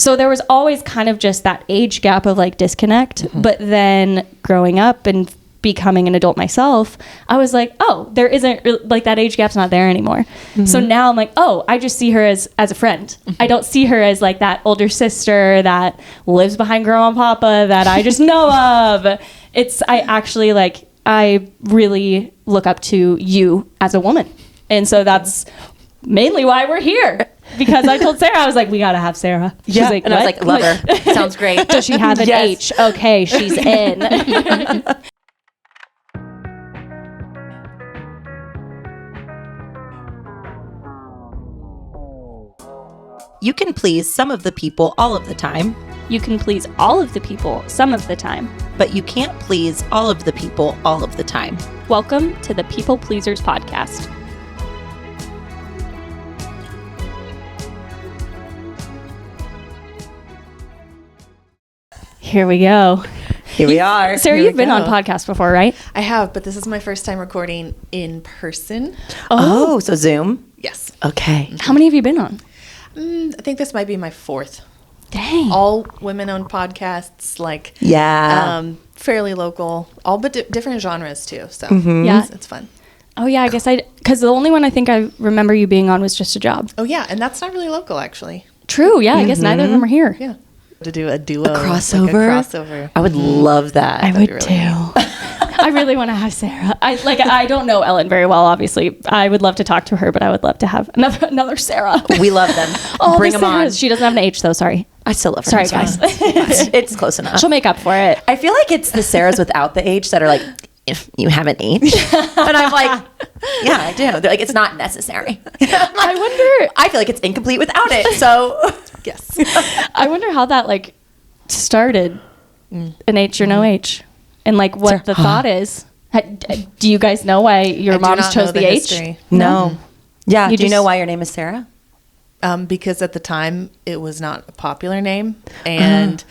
So there was always kind of just that age gap of like disconnect. But then growing up and becoming an adult myself, I was like, oh, there isn't like that age gap's not there anymore. So now I'm like, oh, I just see her as a friend. I don't see her as like that older sister that lives behind grandma and papa that I just know of. I really look up to you as a woman. And so that's mainly why we're here. Because I told Sarah, I was like, we got to have Sarah. She's like, and what? I was like, love her. Sounds great. Does she have an H? Okay, she's in. You can please some of the people all of the time, You can please all of the people some of the time. but you can't please all of the people all of the time. Welcome to the People Pleasers Podcast. Here we go. Here we are. Sarah, Here we you've been on go. podcasts before, right? I have, but this is my first time recording in person. Oh, so Zoom. Yes. Okay. How many have you been on? I think this might be my fourth. Dang. All women-owned podcasts, like Yeah. fairly local, all but different genres too. So Yeah. it's fun. Oh, yeah, I guess because the only one I think I remember you being on was Just a Job. Oh yeah, and that's not really local actually. True, yeah, I guess neither of them are here. Yeah. To do a duo, crossover? like a crossover. I would love that. I That'd would be too. really I really want to have Sarah. I don't know Ellen very well, obviously. I would love to talk to her, but I would love to have another Sarah. We love them. Oh, Bring the them on. Sarahs. She doesn't have an H though. Sorry. I still love her. Sorry, It's guys. fine. It's close enough. She'll make up for it. I feel like it's the Sarahs without the H that are like, if you have an H. And I'm like, yeah, I do. They're like, it's not necessary. I wonder. I feel like it's incomplete without it. So, Yes. I wonder how that like started. An H or no H, and like what the thought is. Do you guys know why your I do moms not chose know the the H? history. no. Yeah. You Do you know just- why your name is Sarah? Because at the time it was not a popular name, and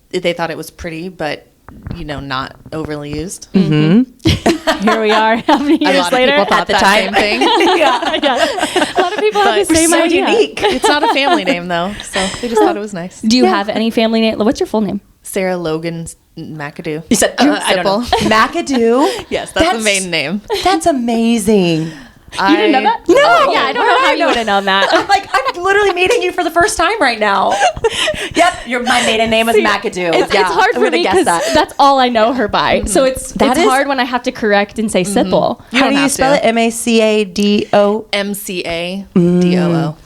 they thought it was pretty, but not overly used. Here we are. How many A years lot later? of people thought At the that time. same thing. A lot of people have the But same so idea. unique. It's not a family name though, so they just thought it was nice. Do you have any family name? What's your full name? Sarah Logan McAdoo. You said, I don't know. McAdoo? Yes, that's the main name. That's amazing. You didn't know that? No. Oh, yeah, I don't know Why how would you I would have known that. I'm like, I'm literally meeting you for the first time right now. Yep, my maiden name is McAdoo. It's Yeah, hard I'm for gonna me guess because that. that's all I know her by. So it's That is- hard when I have to correct and say Sipple. You How don't do you have spell to. it? MACADO? MCADOO.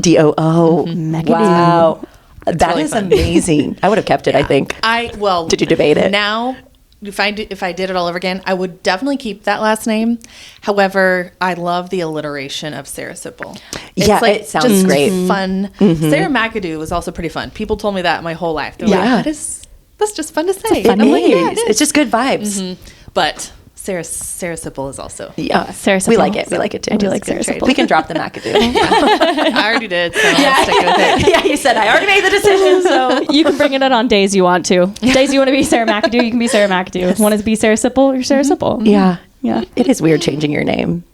DOO. McAdoo. Wow. That really is fun. amazing. I would have kept it, I think. Did you debate it? Now, if I did it all over again, I would definitely keep that last name. However, I love the alliteration of Sarah Sipple. Yeah, it sounds just great. Fun. Sarah McAdoo was also pretty fun. People told me that my whole life. They were Yeah. like, that's just fun to say. It And I'm like, yeah, is. It's just good vibes. But Sarah Sipple is also. Yeah. Sarah We Sipple. like it. We like it too. I do It's like a good Sarah trade. Sipple. We can drop the McAdoo. I already did, so I'll stick with it. Yeah, you said I already made the decision, so. You can bring it on days you want to. Days you want to be Sarah McAdoo, you can be Sarah McAdoo. Want to be Sarah Sipple, you're Sarah Sipple. Yeah. Yeah. It is weird changing your name.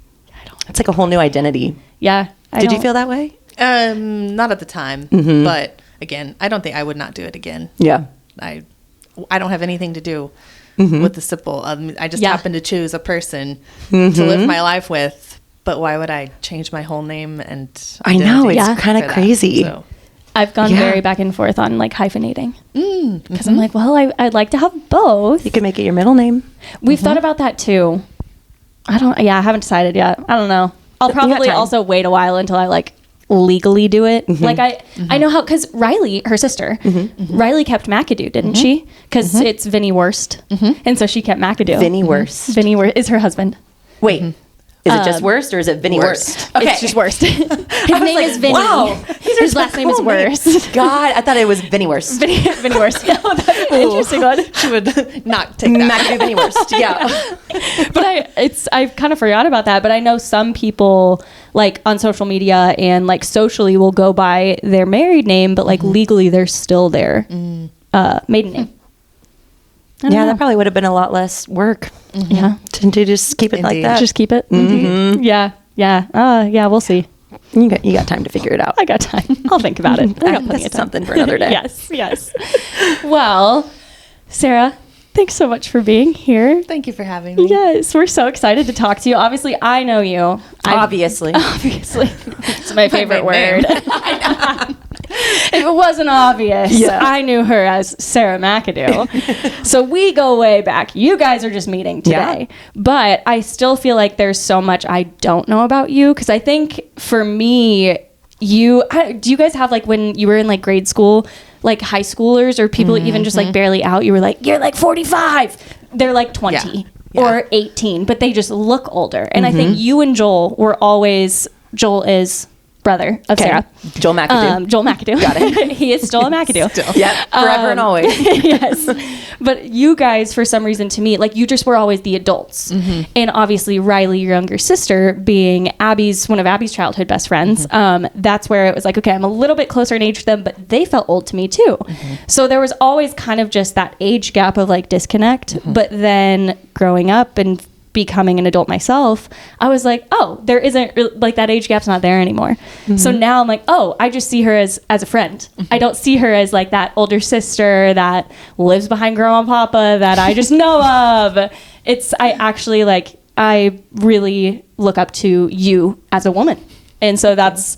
It's like a whole new identity. Yeah. Did you feel that way? Not at the time, but again, I don't think I would not do it again. Yeah. I don't have anything to do with the Sipple. I just Yeah. happen to choose a person to live my life with. But why would I change my whole name? And I know, identity it's kinda for that? crazy. So, I've gone Yeah. very back and forth on like hyphenating. Because I'm like, well, I'd like to have both. You could make it your middle name. We've thought about that too. I haven't decided yet. I don't know. I'll You got probably time. also wait a while until I like legally do it. Like I know how, because Riley, her sister, Riley kept McAdoo, didn't she? Because it's Vinny Worst. And so she kept McAdoo. Vinny Worst. Vinny Worst is her husband. Wait. Is it just Worst or is it Vinny Worst? It's just Worst. His name like, is Vinny. wow, these are His last name is cool names. Worst. God, I thought it was Vinny Worst. Vinny Worst. Yeah, that's an interesting one. she would not take that. McAdoo Vinny Worst. Yeah. But I kind of forgot about that. But I know some people like on social media and like socially will go by their married name, but like legally they're still their maiden name. I don't Yeah, know. that probably would have been a lot less work. Yeah. To just keep it like Indeed. that. Just keep it. Yeah. Yeah. Yeah. We'll see. You got time to figure it out. I got time. I'll think about it. I got plenty of time. Something for another day. Yes. Well, Sarah, thanks so much for being here. Thank you for having me. Yes, we're so excited to talk to you. Obviously, I know you. Obviously. It's my favorite word. If it wasn't obvious, I knew her as Sarah McAdoo. So we go way back. You guys are just meeting today. Yeah. But I still feel like there's so much I don't know about you. Because I think for me, do you guys have like when you were in like grade school, like high schoolers or people even just like barely out, you were like, you're like 45. They're like 20 or 18, but they just look older. And I think you and Joel were always, Joel is brother of Sarah. Joel McAdoo. Joel McAdoo. Got it. He is still a McAdoo. Yep. Forever and always. Yes. But you guys, for some reason, to me, like you just were always the adults. And obviously Riley, your younger sister, being one of Abby's childhood best friends, that's where it was like, okay, I'm a little bit closer in age to them, but they felt old to me too. So there was always kind of just that age gap of like disconnect. But then growing up and becoming an adult myself, I was like, oh, there isn't like that age gap's not there anymore. So now I'm like, oh, I just see her as a friend. I don't see her as like that older sister that lives behind grandma and papa that I just know of. I really look up to you as a woman. And so that's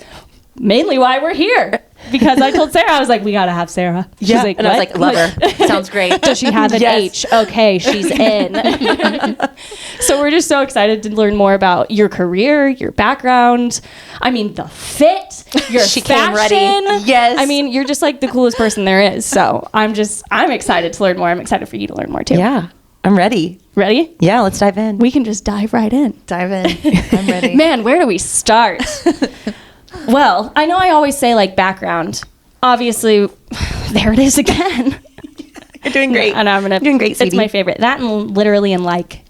mainly why we're here. Because I told Sarah, I was like, we got to have Sarah. She's like, and I was like, love her. Sounds great. Does she have an H? Okay, she's in. So we're just so excited to learn more about your career, your background. I mean, the fit, your she fashion. Came ready. Yes. I mean, you're just like the coolest person there is. So I'm excited to learn more. I'm excited for you to learn more too. Yeah, I'm ready. Ready? Yeah, let's dive in. We can just dive right in. Dive in. I'm ready. Man, where do we start? Well, I know I always say like background. Obviously, there it is again. You're doing great. And You're doing great, sweetie. It's my favorite. That and literally and like.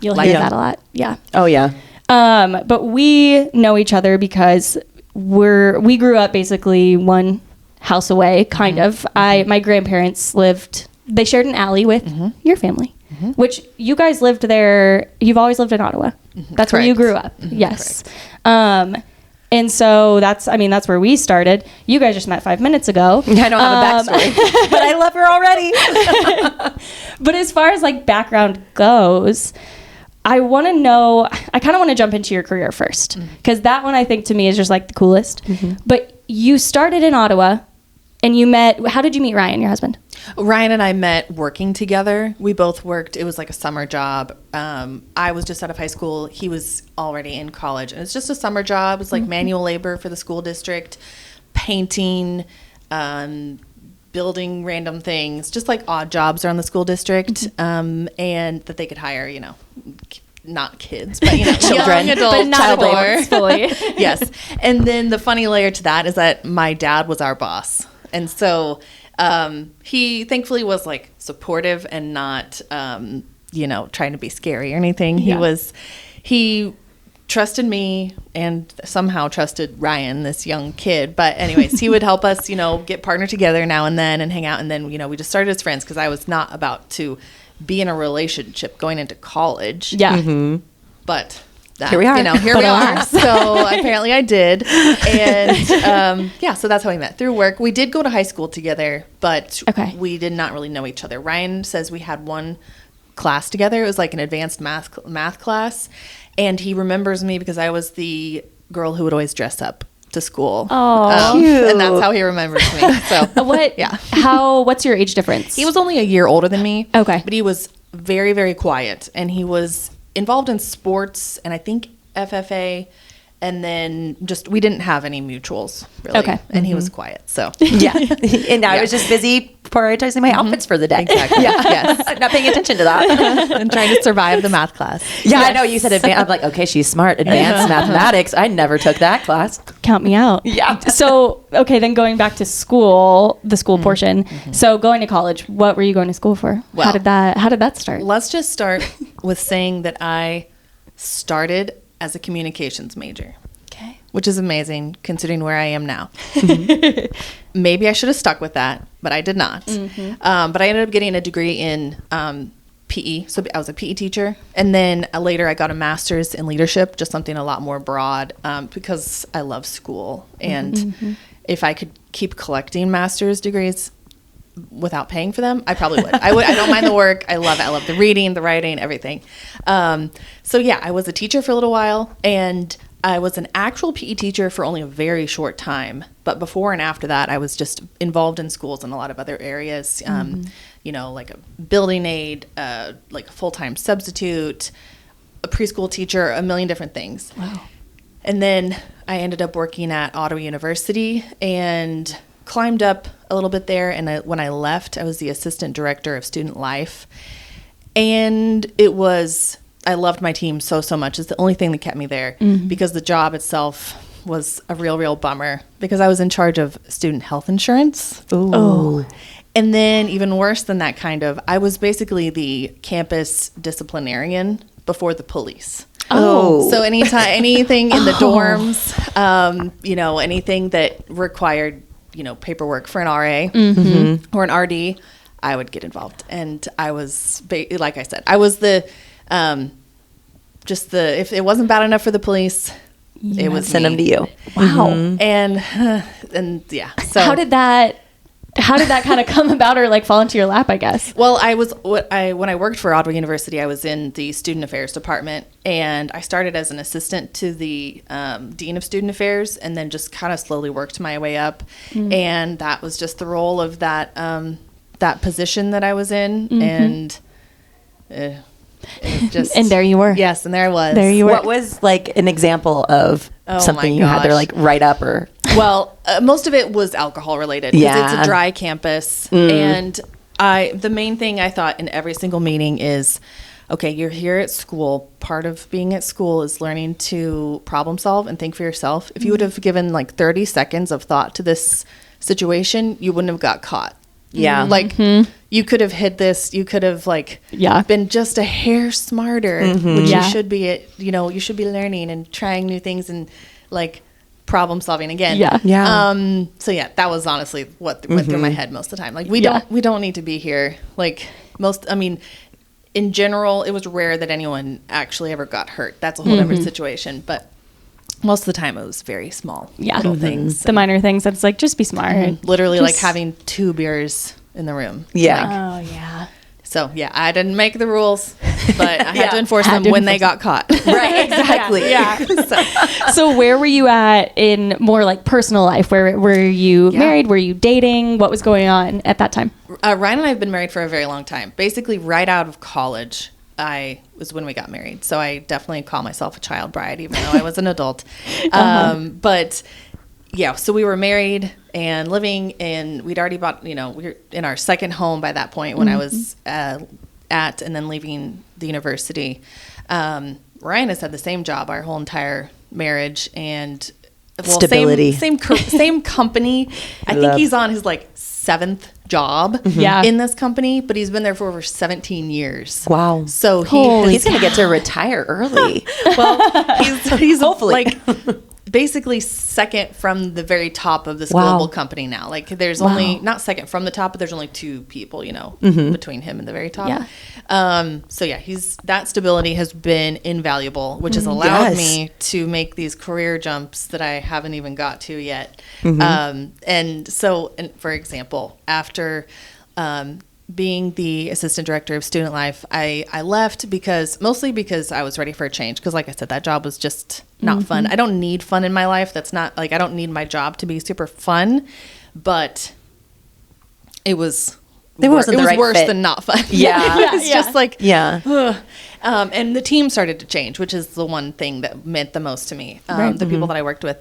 You'll hear that a lot. Yeah. Oh yeah. But we know each other because we grew up basically one house away, kind of. My grandparents they shared an alley with your family, which you guys lived there. You've always lived in Ottawa. That's Correct. where you grew up. Yes. And so that's where we started. You guys just met 5 minutes ago. I don't have a backstory, but I love her already. But as far as like background goes, I want to know, I kind of want to jump into your career first, because that one I think to me is just like the coolest. But you started in Ottawa and how did you meet Ryan, your husband? Ryan and I met working together. We both worked. It was like a summer job. I was just out of high school. He was already in college. And it's just a summer job. It's like manual labor for the school district, painting, building random things, just like odd jobs around the school district, and that they could hire, not kids, but children, young adults, but not adults fully. Yes. And then the funny layer to that is that my dad was our boss. And so he thankfully was like supportive and not, trying to be scary or anything. Yeah. He trusted me and somehow trusted Ryan, this young kid. But anyways, he would help us, get partnered together now and then and hang out. And then, we just started as friends because I was not about to be in a relationship going into college. Yeah. But here we are. Here we are. So apparently I did. And so that's how we met, through work. We did go to high school together, but we did not really know each other. Ryan says we had one class together. It was like an advanced math class. And he remembers me because I was the girl who would always dress up to school. Oh, and that's how he remembers me. So what's your age difference? He was only a year older than me. Okay. But he was very, very quiet, and he was involved in sports and I think FFA, and then we didn't have any mutuals really. Okay. And he was quiet. So yeah. And I was just busy prioritizing my outfits for the day. Exactly. Yeah. Yes. Not paying attention to that. And trying to survive the math class. Yeah, yes. I know you said advanced. I'm like, okay, she's smart. Advanced mathematics. I never took that class. Count me out. Yeah. So, then going back to school, the school portion. So going to college, what were you going to school for? Well, how did that start? Let's just start with saying that I started as a communications major. Okay. Which is amazing considering where I am now. Maybe I should have stuck with that, but I did not. But I ended up getting a degree in PE. So I was a PE teacher. And then later I got a master's in leadership, just something a lot more broad, because I love school. And if I could keep collecting master's degrees without paying for them, I probably would. I don't mind the work. I love it. I love the reading, the writing, everything. So yeah, I was a teacher for a little while, and I was an actual PE teacher for only a very short time. But before and after that, I was just involved in schools in a lot of other areas, like a building aide, like a full-time substitute, a preschool teacher, a million different things. Wow. And then I ended up working at Ottawa University and climbed up a little bit there. And when I left, I was the assistant director of student life. And I loved my team so much. It's the only thing that kept me there, because the job itself was a real bummer, because I was in charge of student health insurance. Ooh. Oh. And then even worse than that, I was basically the campus disciplinarian before the police. Oh. So anything in the dorms, anything that required, paperwork for an RA or an RD, I would get involved. And I was, like I said, I was the, if it wasn't bad enough for the police, it was send them to you. Wow. And yeah. So how did that kind of come about, or like fall into your lap, I guess? Well, when I worked for Ottawa University, I was in the student affairs department, and I started as an assistant to the dean of student affairs, and then just kind of slowly worked my way up. And that was just the role of that position that I was in, and and there you were. Yes, and there I was. There you were. What was like an example of something you had to like write up or? Well, most of it was alcohol related. Yeah. It's a dry campus. And the main thing I thought in every single meeting is, okay, you're here at school. Part of being at school is learning to problem solve and think for yourself. If you would have given like 30 seconds of thought to this situation, you wouldn't have got caught. Yeah. Like you could have hid this. You could have been just a hair smarter, which you should be you should be learning and trying new things and like problem solving again. Yeah. So yeah, that was honestly what went through my head most of the time. Like we don't need to be here. Like in general, it was rare that anyone actually ever got hurt. That's a whole different situation. But most of the time it was very small little things. The minor things that's like, just be smart. Literally like having 2 beers in the room. Yeah. Oh yeah. So yeah, I didn't make the rules, but I had to enforce them when they got caught. Right, exactly. Yeah. So where were you at in more like personal life? Where were you married? Were you dating? What was going on at that time? Ryan and I have been married for a very long time. Basically right out of college, was when we got married. So I definitely call myself a child bride, even though I was an adult. But yeah, so we were married and living in, we'd already bought, we were in our second home by that point when I was and then leaving the university. Ryan has had the same job our whole entire marriage, and stability. Same company. I think he's on his like 7th job in this company, but he's been there for over 17 years. Wow. So he's going to get to retire early. Well, he's hopefully like basically second from the very top of this global company now. Like there's only, not second from the top, but there's only 2 people, between him and the very top. Yeah. So yeah, that stability has been invaluable, which has allowed me to make these career jumps that I haven't even got to yet. And for example, after being the assistant director of student life, I left mostly because I was ready for a change. Because like I said, that job was just not fun. I don't need fun in my life. That's not like, I don't need my job to be super fun, but it was worse fit. than not fun. Yeah. It's just like, yeah. And the team started to change, which is the one thing that meant the most to me, the people that I worked with.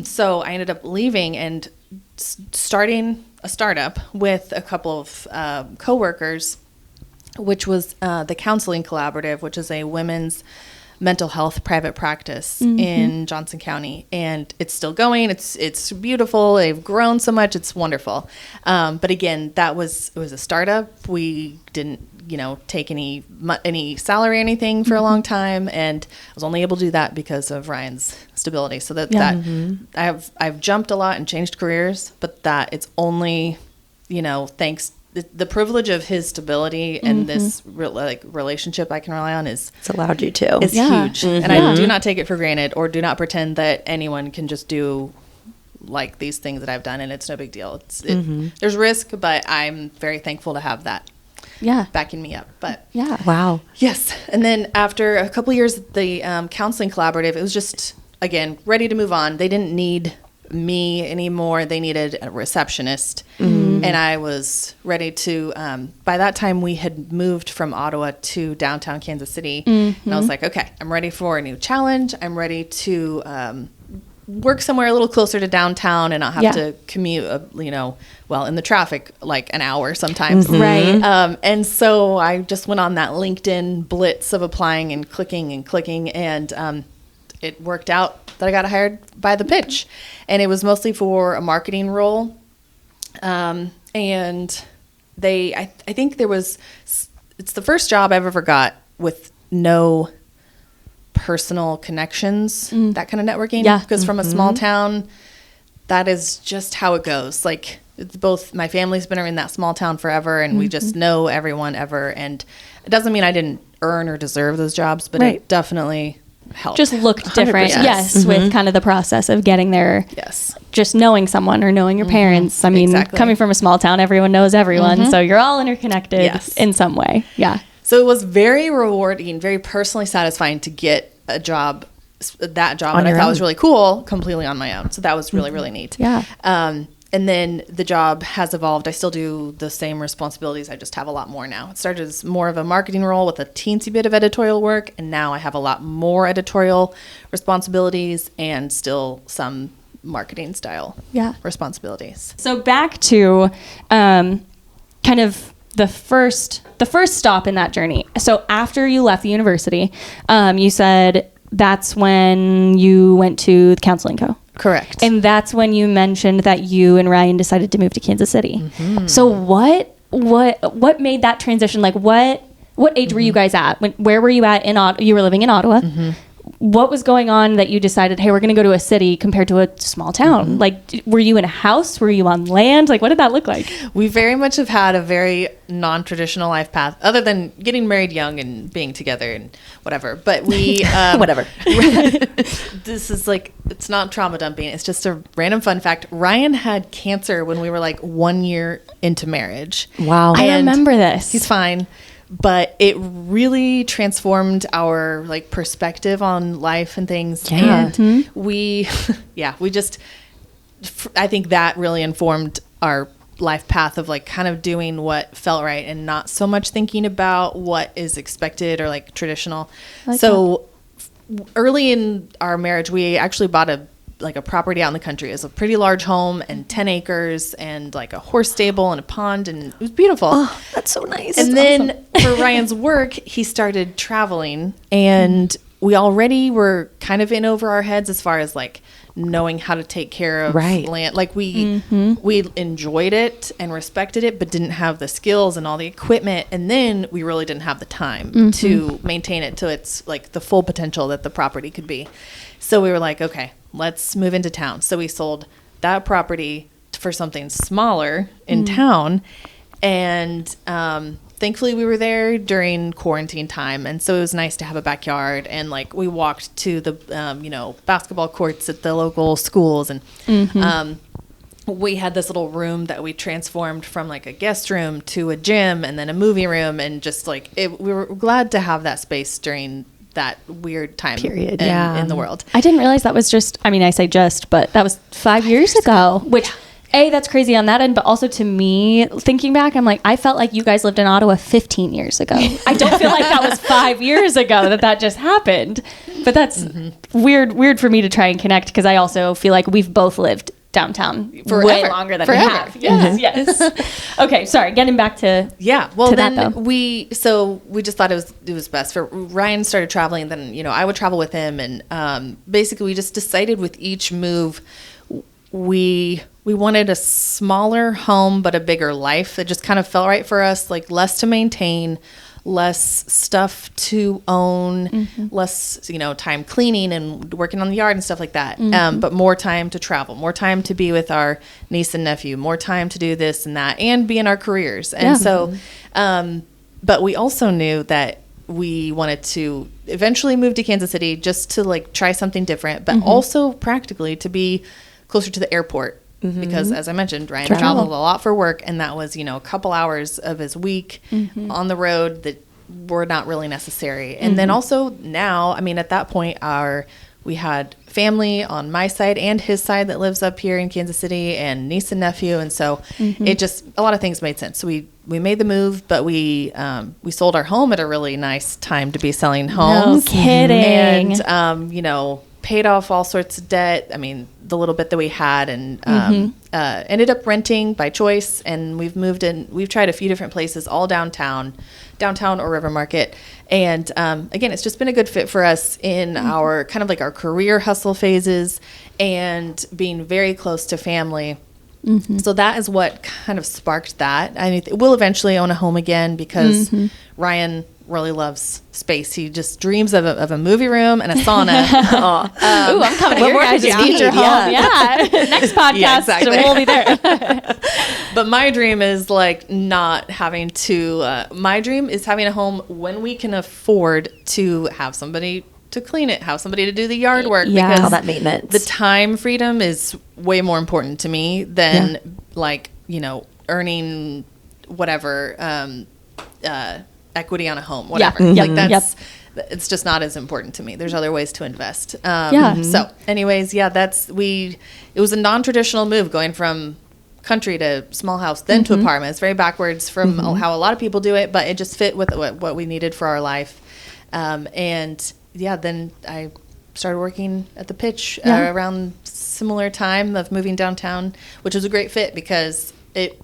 So I ended up leaving and starting a startup with a couple of coworkers, which was the Counseling Collaborative, which is a women's mental health private practice in Johnson County, and it's still going. It's beautiful. They've grown so much. It's wonderful. But again, it was a startup. We didn't take any salary or anything for a long time, and I was only able to do that because of Ryan's stability. So I've jumped a lot and changed careers, but that it's only thanks the privilege of his stability and this relationship I can rely on is it's allowed you to. It's huge. And I do not take it for granted or do not pretend that anyone can just do like these things that I've done, and it's no big deal. There's risk, but I'm very thankful to have that backing me up. But wow. Yes. And then after a couple of years at the counseling collaborative, it was just, again, ready to move on. They didn't need me anymore. They needed a receptionist. And I was ready to, by that time we had moved from Ottawa to downtown Kansas City. And I was like, okay, I'm ready for a new challenge. I'm ready to work somewhere a little closer to downtown and not have to commute, in the traffic, like an hour sometimes. Right. And so I just went on that LinkedIn blitz of applying and clicking. And it worked out that I got hired by the pitch. And it was mostly for a marketing role. And I think it's the first job I've ever got with no personal connections, that kind of networking. Yeah. Because from a small town, that is just how it goes. Like, it's both my family's been in that small town forever, and we just know everyone ever. And it doesn't mean I didn't earn or deserve those jobs, but it definitely helped. Just looked different. Yes. With kind of the process of getting there. Yes. Just knowing someone or knowing your parents. I mean, coming from a small town, everyone knows everyone. So you're all interconnected in some way. Yeah. So it was very rewarding, very personally satisfying to get that job that I thought was really cool completely on my own. So that was really, really neat. Yeah. And then the job has evolved. I still do the same responsibilities. I just have a lot more now. It started as more of a marketing role with a teensy bit of editorial work. And now I have a lot more editorial responsibilities and still some marketing style responsibilities. So back to kind of the first stop in that journey. So after you left the university, you said that's when you went to the counseling co. Correct. And that's when you mentioned that you and Ryan decided to move to Kansas City. So what made that transition? Like what age were you guys at? Where were you at in Ottawa? You were living in Ottawa. What was going on that you decided, hey, we're going to go to a city compared to a small town? Like, were you in a house? Were you on land? Like, what did that look like? We very much have had a very non-traditional life path, other than getting married young and being together and whatever. But we... whatever. This is like, it's not trauma dumping. It's just a random fun fact. Ryan had cancer when we were like 1 year into marriage. Wow. I remember this. He's fine. But it really transformed our like perspective on life and things. Yeah. And we just, I think that really informed our life path of like kind of doing what felt right and not so much thinking about what is expected or like traditional. Early in our marriage, we actually bought a property out in the country. It was a pretty large home and 10 acres and like a horse stable and a pond, and it was beautiful. Oh, that's so nice. And then for Ryan's work, he started traveling, and we already were kind of in over our heads as far as like knowing how to take care of land. Like we enjoyed it and respected it, but didn't have the skills and all the equipment. And then we really didn't have the time to maintain it to its like the full potential that the property could be. So we were like, okay, let's move into town. So we sold that property for something smaller in town. And thankfully we were there during quarantine time. And so it was nice to have a backyard. And like we walked to the, basketball courts at the local schools. And we had this little room that we transformed from like a guest room to a gym and then a movie room. And just like we were glad to have that space during that weird time period in the world. I didn't realize that was just, I mean, I say just, but that was 5 years ago, which that's crazy on that end. But also to me, thinking back, I'm like, I felt like you guys lived in Ottawa 15 years ago. I don't feel like that was 5 years ago that just happened. But that's weird for me to try and connect, because I also feel like we've both lived downtown for way longer than we have. Yes. Okay, sorry. Getting back to Well, to then that, we just thought it was best for Ryan started traveling. And then I would travel with him, and basically we just decided with each move we wanted a smaller home but a bigger life that just kind of felt right for us, like less to maintain, less stuff to own, less, time cleaning and working on the yard and stuff like that. But more time to travel, more time to be with our niece and nephew, more time to do this and that, and be in our careers. And so, but we also knew that we wanted to eventually move to Kansas City just to like try something different, but also practically to be closer to the airport. Because as I mentioned, Ryan traveled a lot for work, and that was, a couple hours of his week on the road that were not really necessary. And then also now, at that point, we had family on my side and his side that lives up here in Kansas City, and niece and nephew. And so it just, a lot of things made sense. So we made the move, but we sold our home at a really nice time to be selling homes. No kidding. And, paid off all sorts of debt. The little bit that we had, and ended up renting by choice. And we've moved in. We've tried a few different places, all downtown or River Market. And again, it's just been a good fit for us in our kind of like our career hustle phases and being very close to family. So that is what kind of sparked that. We'll eventually own a home again because Ryan really loves space. He just dreams of a movie room and a sauna. Ooh, I'm coming to your guys' future home. Yeah. Next podcast, exactly. We'll be there. But my dream is like not having to, my dream is having a home when we can afford to have somebody to clean it, have somebody to do the yard work. Because all that maintenance. The time freedom is way more important to me than earning whatever, equity on a home, whatever. It's just not as important to me. There's other ways to invest. So anyways, it was a non-traditional move going from country to small house, then to apartment. It's very backwards from how a lot of people do it, but it just fit with what we needed for our life. Then I started working at the Pitch around similar time of moving downtown, which was a great fit because it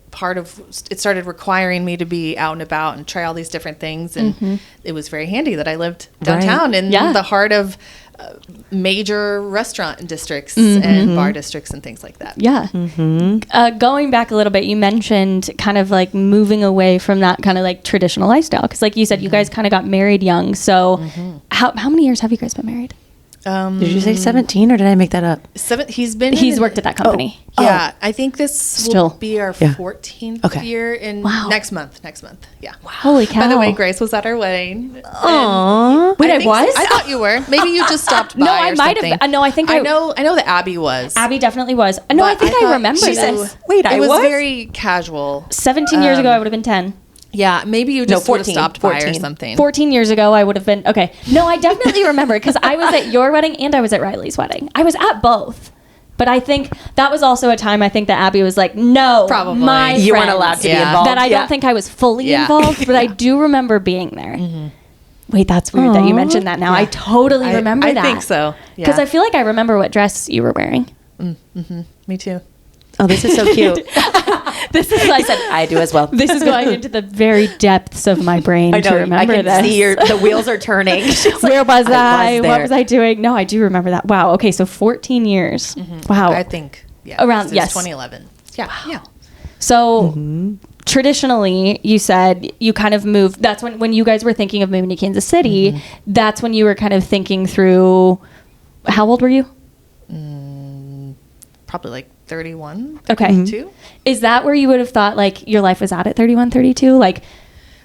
started requiring me to be out and about and try all these different things. And it was very handy that I lived downtown in the heart of major restaurant districts and bar districts and things like that. Going back a little bit, you mentioned kind of like moving away from that kind of like traditional lifestyle. Because like you said, you guys kind of got married young. So how many years have you guys been married? Did you say 17 or did I make that up? He's worked at that company. I think this will be our 14th year in next month. Yeah. Wow. Holy cow. By the way, Grace was at our wedding. Aww. Wait, I was? I thought you were. Maybe you just stopped by. No, I might have. No, I think I know that Abby was. Abby definitely was. No, I think I remember this. Wait, I was? It was very casual. 17 years ago, I would have been 10. Yeah, maybe you just 14, stopped 14. By or something. 14 years ago, I would have been, okay. No, I definitely remember because I was at your wedding and I was at Riley's wedding. I was at both. But I think that was also a time I think that Abby was like, no, probably. My you weren't allowed to be involved. That I don't think I was fully involved, but I do remember being there. Wait, that's weird that you mentioned that now. I totally remember that. I think so. Because I feel like I remember what dress you were wearing. Me too. Oh, this is so cute. This is like I do as well. This is going into the very depths of my brain to remember I can see the wheels are turning. Where was I? What was I doing? No, I do remember that. Wow. Okay, so 14 years. Wow. I think around 2011. Yeah. Wow. Yeah. So traditionally, you said you kind of moved. That's when you guys were thinking of moving to Kansas City. That's when you were kind of thinking through. How old were you? Probably like 31. Okay. 32. Is that where you would have thought like your life was at 31, 32? Like,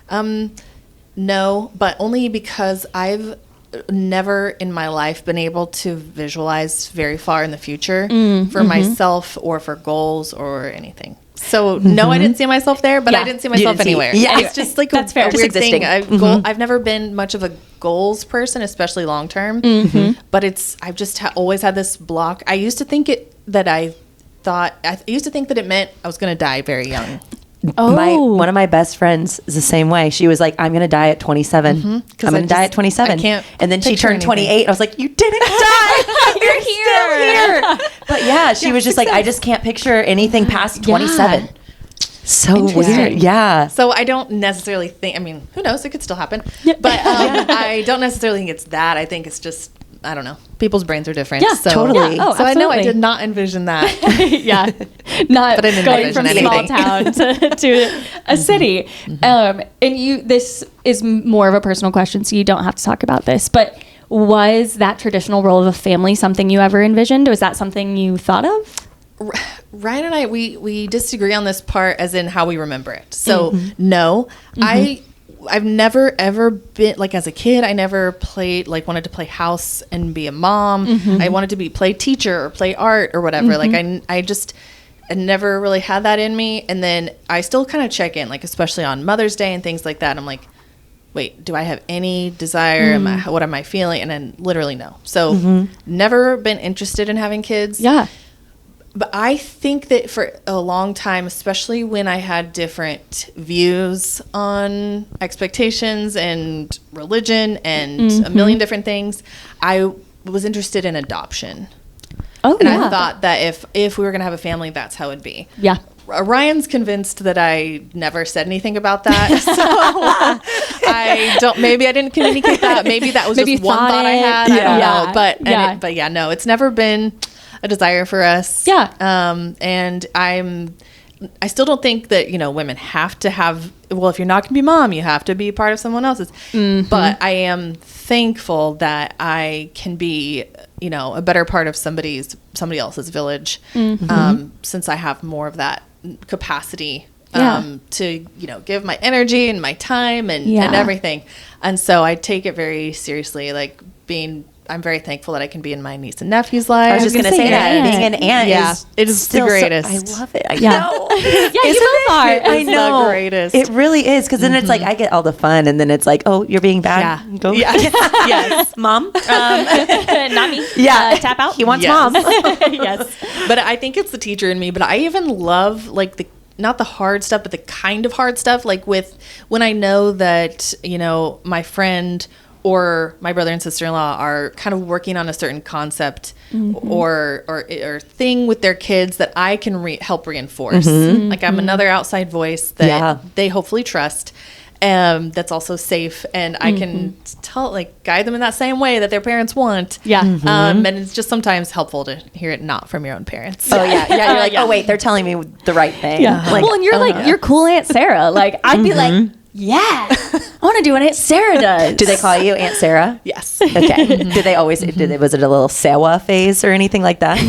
no, but only because I've never in my life been able to visualize very far in the future for myself or for goals or anything. So no, I didn't see myself there, but I didn't see myself anywhere. Yeah, it's just like that's fair. A weird thing. I've never been much of a goals person, especially long term. But I've just always had this block. I used to think that it meant I was going to die very young. One of my best friends is the same way. She was like, I'm going to die at 27. I'm going to die at 27. And then she turned 28. I was like, you didn't die. You're still here. But yeah, she was just like, I just can't picture anything past 27. So weird. Yeah. So I don't necessarily think, who knows? It could still happen. But I don't necessarily think it's that. I think it's just I don't know. People's brains are different. Yeah, so, totally. Yeah. So I know I did not envision that. Yeah. Not going from small town to a city. Mm-hmm. And this is more of a personal question, so you don't have to talk about this, but was that traditional role of a family something you ever envisioned? Was that something you thought of? Ryan and I, we disagree on this part as in how we remember it. So no, I've never ever been like, as a kid, I never played, like wanted to play house and be a mom. I wanted to play teacher or play art or whatever. Like I never really had that in me. And then I still kind of check in, like, especially on Mother's Day and things like that. I'm like, wait, do I have any desire? What am I feeling? And then literally no. So never been interested in having kids. Yeah. But I think that for a long time, especially when I had different views on expectations and religion and a million different things, I was interested in adoption. Oh, and I thought that if we were going to have a family, that's how it'd be. Yeah. Ryan's convinced that I never said anything about that. So maybe I didn't communicate that. Maybe that was just one thought I had. I don't know. But yeah, no, it's never been a desire for us. Yeah. And I still don't think that, women have to have, well, if you're not going to be mom, you have to be part of someone else's. But I am thankful that I can be, a better part of somebody else's village, since I have more of that capacity to, give my energy and my time and everything. And so I take it very seriously, like I'm very thankful that I can be in my niece and nephew's life. I was just going to say that. Being an aunt is the greatest. I love it. I know. You both are. I know. The greatest. It really is. Because then it's like, I get all the fun. And then it's like, oh, you're being bad? Yeah. Go. Yeah. Yes. Mom? Not me. Yeah. Tap out. He wants mom. Yes. But I think it's the teacher in me. But I even love, like, not the hard stuff, but the kind of hard stuff. Like when I know that, my friend or my brother and sister-in-law are kind of working on a certain concept or thing with their kids that I can help reinforce. Like I'm another outside voice that they hopefully trust, that's also safe, and I can guide them in that same way that their parents want. And it's just sometimes helpful to hear it not from your own parents. Oh yeah. You're like, oh wait, they're telling me the right thing. Like, well, and you're you're cool Aunt Sarah. Like I'd be like, yeah, I want to do what Aunt Sarah does. Do they call you Aunt Sarah? Yes. Okay. Did they always? Was it a little Sawa phase or anything like that?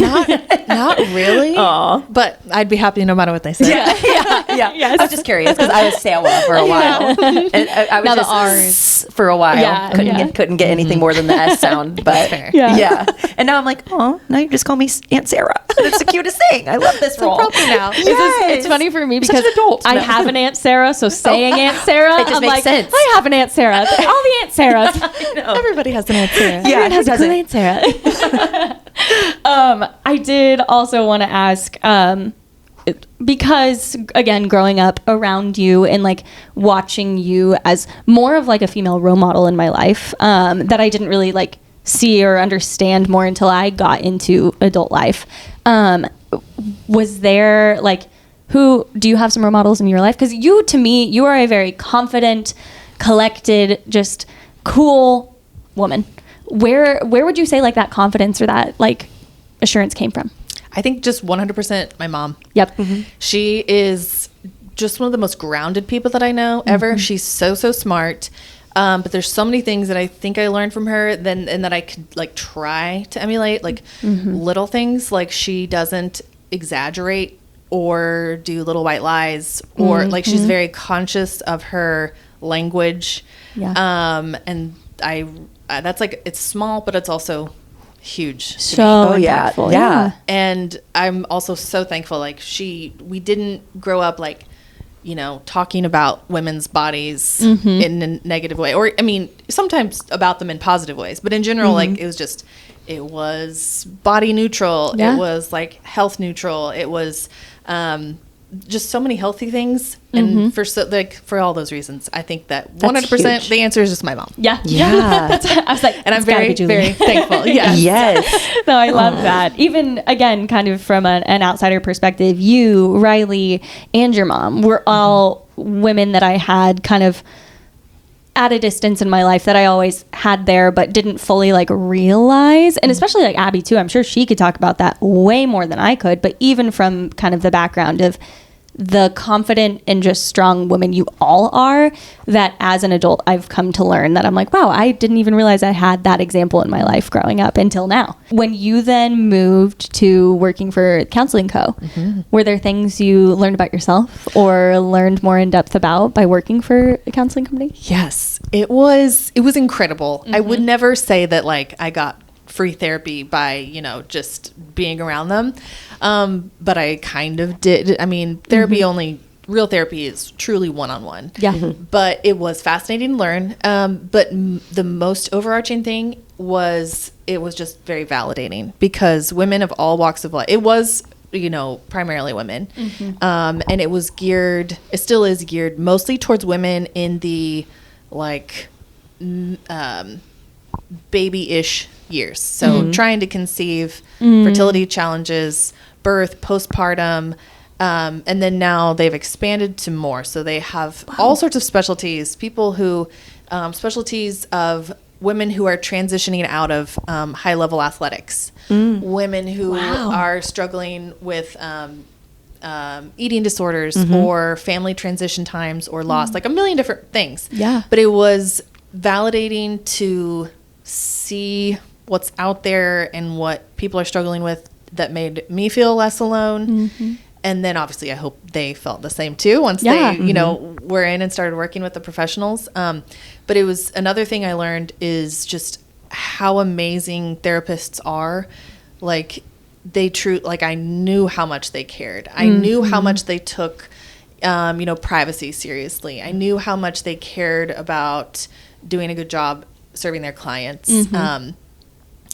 Not really. Aw. But I'd be happy no matter what they say. Yeah. Yes. I was just curious because I was Sawa for a while, and I was now just the R's for a while. Couldn't get anything more than the S sound. But fair. Yeah. And now I'm like, oh, now you just call me Aunt Sarah. It's the cutest thing. I love this role. Appropriate now. It's funny for me because I have an Aunt Sarah, so saying Aunt Sarah, it just makes sense. I have an Aunt Sarah. All the Aunt Sarahs. Everybody has an Aunt Sarah. Yeah, everyone has a cool Aunt Sarah. I did also want to ask, because again, growing up around you and like watching you as more of like a female role model in my life, that I didn't really like see or understand more until I got into adult life. Was there like, do you have some role models in your life? Because to me, you are a very confident, collected, just cool woman. Where would you say like that confidence or that like assurance came from? I think just 100% my mom. Yep. She is just one of the most grounded people that I know ever. She's so smart. But there's so many things that I think I learned from her and that I could like try to emulate, like little things. Like she doesn't exaggerate or do little white lies, or like she's very conscious of her language. And that's like, it's small, but it's also huge. So impactful. Yeah. And I'm also so thankful. Like we didn't grow up like, talking about women's bodies in a negative way, or I mean, sometimes about them in positive ways, but in general, like it was body neutral. Yeah. It was like health neutral. It was, just so many healthy things. And for all those reasons, I think that 100% the answer is just my mom. Yeah. I was like, and I'm very, very thankful. Yes. No, I love that. Even again, kind of from an outsider perspective, you, Riley, and your mom were all women that I had kind of at a distance in my life that I always had there, but didn't fully like realize. And especially like Abby too, I'm sure she could talk about that way more than I could, but even from kind of the background of the confident and just strong women you all are, that as an adult I've come to learn that I'm like, wow, I didn't even realize I had that example in my life growing up until now. When you then moved to working for Counseling Co., were there things you learned about yourself or learned more in depth about by working for a counseling company? Yes, it was incredible. I would never say that like I got free therapy by, you know, just being around them. But I kind of did. I mean, therapy real therapy is truly one-on-one. Yeah. But it was fascinating to learn. But the most overarching thing was, it was just very validating because women of all walks of life, it was, you know, primarily women. And it still is geared mostly towards women in the like, baby-ish years. So trying to conceive, fertility challenges, birth, postpartum, and then now they've expanded to more. So they have all sorts of specialties, people who, specialties of women who are transitioning out of high-level athletics, women who are struggling with eating disorders or family transition times or loss, like a million different things. Yeah. But it was validating to see what's out there and what people are struggling with that made me feel less alone. And then obviously I hope they felt the same too once they, you know, were in and started working with the professionals. But it was another thing I learned is just how amazing therapists are. Like like I knew how much they cared. I knew how much they took, you know, privacy seriously. I knew how much they cared about doing a good job serving their clients.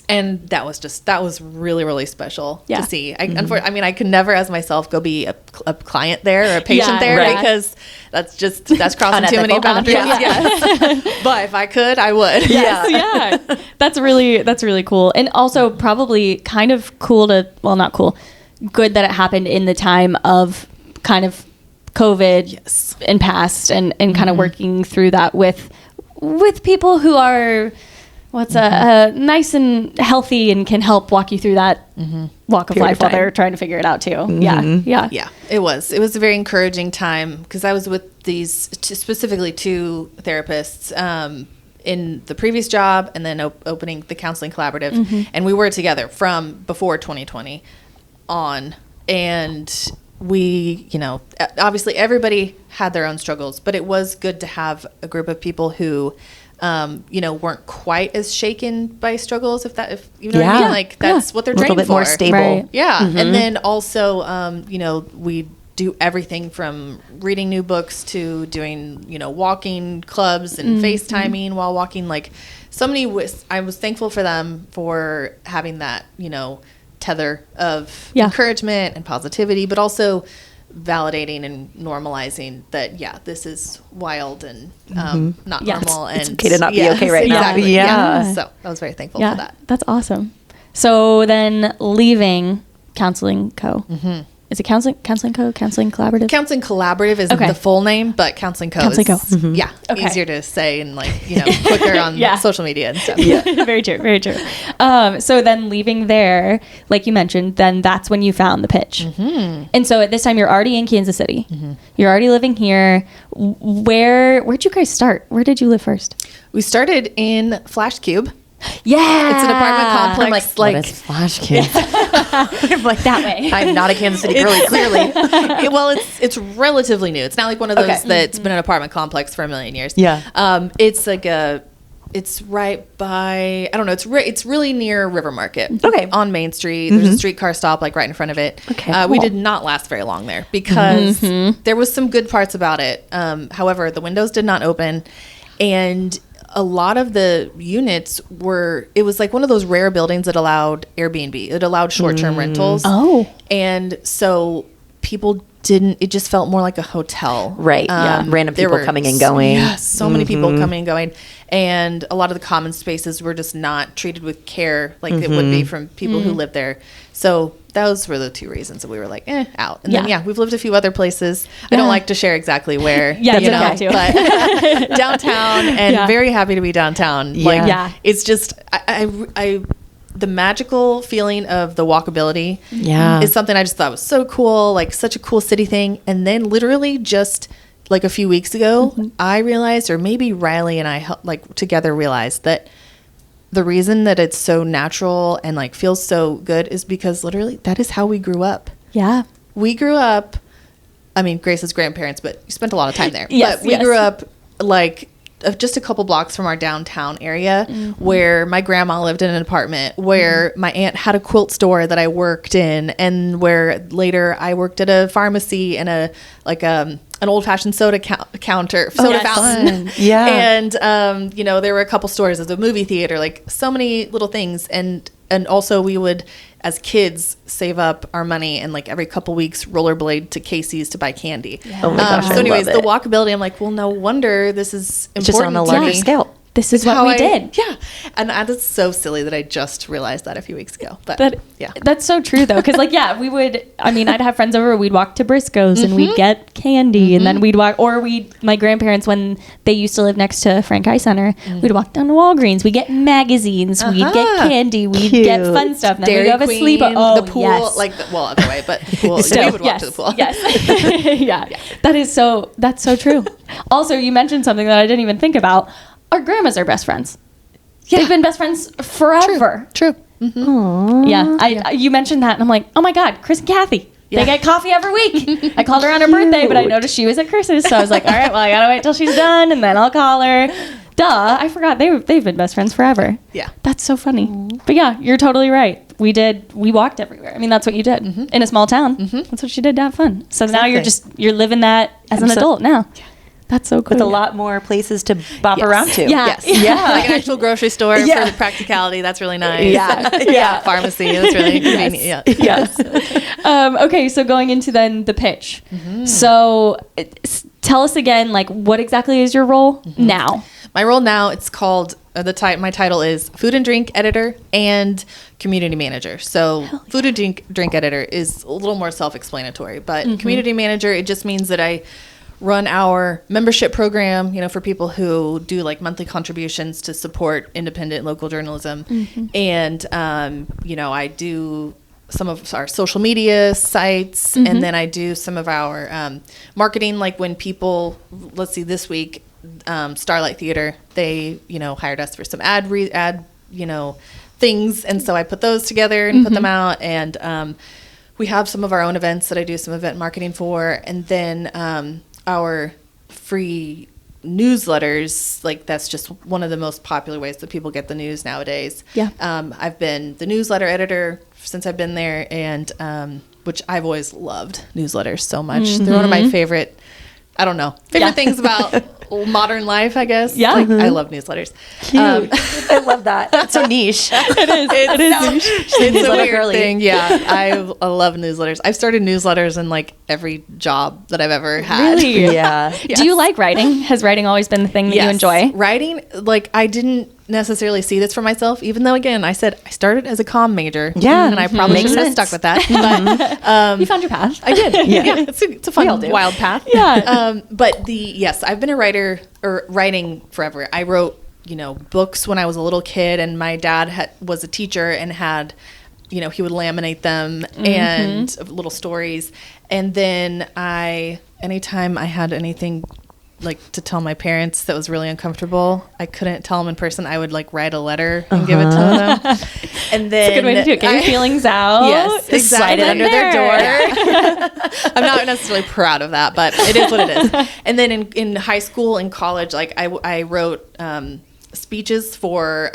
And that was really, really special to see. I mean, I could never as myself go be a client there or a patient there because that's crossing too many boundaries. But if I could, I would. That's really cool. And also probably kind of cool not cool, good that it happened in the time of kind of COVID and past and kind of working through that with people who are nice and healthy and can help walk you through that walk of life while they're trying to figure it out too. Yeah. It was a very encouraging time because I was with these specifically two therapists in the previous job and then opening the Counseling Collaborative. And we were together from before 2020 on. And we, you know, obviously everybody had their own struggles, but it was good to have a group of people who you know, weren't quite as shaken by struggles, if you know what I mean? Like that's what they're trained for. A little bit more stable. Right. Yeah. And then also, you know, we do everything from reading new books to doing, you know, walking clubs and FaceTiming while walking. Like I was thankful for them for having that, you know, tether of encouragement and positivity, but also validating and normalizing that this is wild and not normal, and it's okay to not be okay right now. So I was very thankful for that. That's awesome. So then leaving Counseling Co. Is it Counseling Co? Counseling Collaborative? Counseling Collaborative is the full name, but Counseling Co. Easier to say and like, you know, quicker on social media and stuff. Very true. Very true. So then leaving there, like you mentioned, then that's when you found the pitch. And so at this time you're already in Kansas City. You're already living here. Where'd you guys start? Where did you live first? We started in Flash Cube. Yeah, it's an apartment complex. What is Flash Cube? I'm like that way. I'm not a Kansas City girly, clearly. Well, it's relatively new. It's not like one of those that's been an apartment complex for a million years. Yeah. It's like it's right by, I don't know, it's really near River Market. Okay. On Main Street. There's a streetcar stop like right in front of it. Okay. Cool. We did not last very long there because there was some good parts about it. However, the windows did not open, and a lot of the units it was like one of those rare buildings that allowed Airbnb. It allowed short-term rentals. Oh. And so people it just felt more like a hotel. Right. Random people coming and going. Yeah, so many people coming and going. And a lot of the common spaces were just not treated with care like it would be from people who lived there. So those were the two reasons that we were like, out. And then, we've lived a few other places. I don't like to share exactly where, but downtown, and very happy to be downtown. It's just, the magical feeling of the walkability is something I just thought was so cool, like such a cool city thing. And then literally just like a few weeks ago, I realized, or maybe Riley and I like together realized, that the reason that it's so natural and like feels so good is because literally that is how we grew up. Yeah. We grew up, I mean, Grace's grandparents, but you spent a lot of time there. But we grew up like just a couple blocks from our downtown area, where my grandma lived in an apartment, where my aunt had a quilt store that I worked in, and where later I worked at a pharmacy and an old-fashioned soda fountain. And there were a couple stores. There's a movie theater, like so many little things. And also we would, as kids, save up our money and like every couple weeks rollerblade to Casey's to buy candy. Oh my gosh, so anyways, the walkability, I'm like, well, no wonder this is important. Just on a larger scale. This is what we did. Yeah. And that's so silly that I just realized that a few weeks ago. But that's so true though. Cause I'd have friends over, we'd walk to Briscoe's and we'd get candy, and then we'd walk, my grandparents, when they used to live next to Frank Eye Center, we'd walk down to Walgreens, we'd get magazines, we'd get candy, we'd get fun stuff. Then we'd go to sleep. The pool, other way, but the pool. Still, we would walk to the pool. Yes. That's so true. Also, you mentioned something that I didn't even think about. Our grandmas are best friends. Yeah. They've been best friends forever. True. Yeah. You mentioned that, and I'm like, oh my God, Chris and Kathy. Yeah. They get coffee every week. I called her on her birthday, but I noticed she was at Chris's, so I was like, all right, well, I gotta wait till she's done, and then I'll call her. Duh, I forgot they've been best friends forever. Yeah. That's so funny. But yeah, you're totally right. We walked everywhere. I mean, that's what you did in a small town. That's what you did to have fun. So now you're living that as an adult now. Yeah. That's so cool. With a lot more places to bop around to. Yeah. Like an actual grocery store for the practicality. That's really nice. Yeah. Pharmacy. That's really convenient. Yes. Okay, so going into then the pitch. So tell us again, like, what exactly is your role now? My role now, it's called, my title is Food and Drink Editor and Community Manager. So Food and Drink Editor is a little more self-explanatory, but Community Manager, it just means that I run our membership program, for people who do like monthly contributions to support independent local journalism. And, I do some of our social media sites, and then I do some of our marketing, like when people, let's see, this week, Starlight Theater, they, hired us for some ad, things. And so I put those together and put them out. And we have some of our own events that I do some event marketing for. And then our free newsletters, like that's just one of the most popular ways that people get the news nowadays. Yeah. I've been the newsletter editor since I've been there, and which I've always loved newsletters so much. They're one of my favorite things about modern life, I guess. Yeah. Like, I love newsletters. I love that. It's so niche. It is niche. It's a weird thing. Yeah. I love newsletters. I've started newsletters in like every job that I've ever had. Really? Yeah. Yes. Do you like writing? Has writing always been the thing that you enjoy? Writing, like I didn't necessarily see this for myself, even though again I said I started as a comm major, and I probably should have stuck with that, but you found your path. I did. It's a fun wild path. But I've been a writer or writing forever. I wrote books when I was a little kid, and my dad was a teacher and had he would laminate them and little stories, and then anytime I had anything like to tell my parents that was really uncomfortable, I couldn't tell them in person. I would like write a letter and give it to them. And then it's a good way to do it. Get your feelings out. Yes, exactly. Slide it under their door. I'm not necessarily proud of that, but it is what it is. And then in high school and college, like I wrote speeches for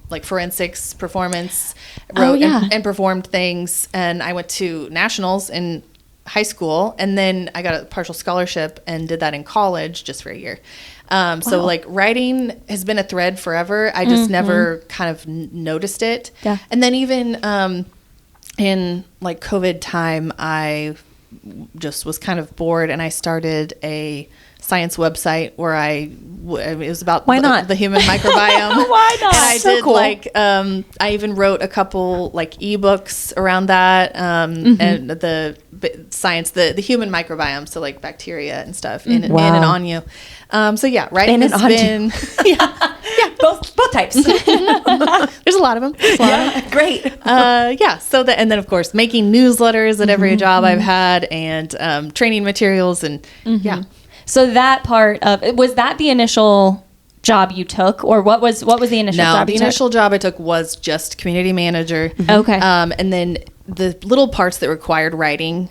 like forensics performance, and performed things. And I went to nationals in high school, and then I got a partial scholarship and did that in college just for a year. So like writing has been a thread forever. I just never kind of noticed it. Yeah. And then even in like COVID time, I just was kind of bored, and I started a science website where it was about the human microbiome. Why not? And I did cool. I even wrote a couple like ebooks around that, and the science, the human microbiome, so like bacteria and stuff in and on you. So yeah, writing has been both types. There's a lot of them. Great. So and then of course making newsletters at every job I've had, and training materials, and So that part of was that the initial job you took, or what was the initial job? The initial job I took was just community manager. Okay. And then the little parts that required writing,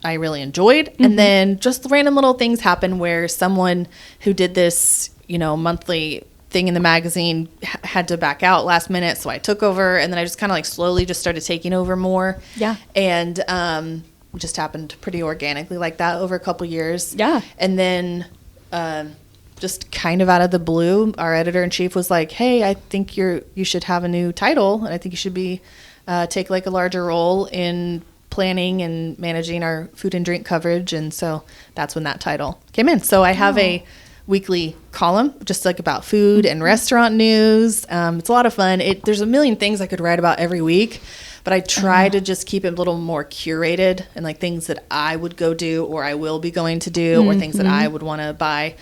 I really enjoyed. And then just random little things happen where someone who did this, monthly thing in the magazine had to back out last minute, so I took over, and then I just kind of like slowly just started taking over more. Yeah. And just happened pretty organically like that over a couple years. Yeah. And then just kind of out of the blue, our editor-in-chief was like, hey, I think you should have a new title, and I think you should take like a larger role in planning and managing our food and drink coverage. And so that's when that title came in. So I have a weekly column just like about food and restaurant news. It's a lot of fun. There's a million things I could write about every week, but I try to just keep it a little more curated, and like things that I would go do, or I will be going to do, or things that I would want to buy.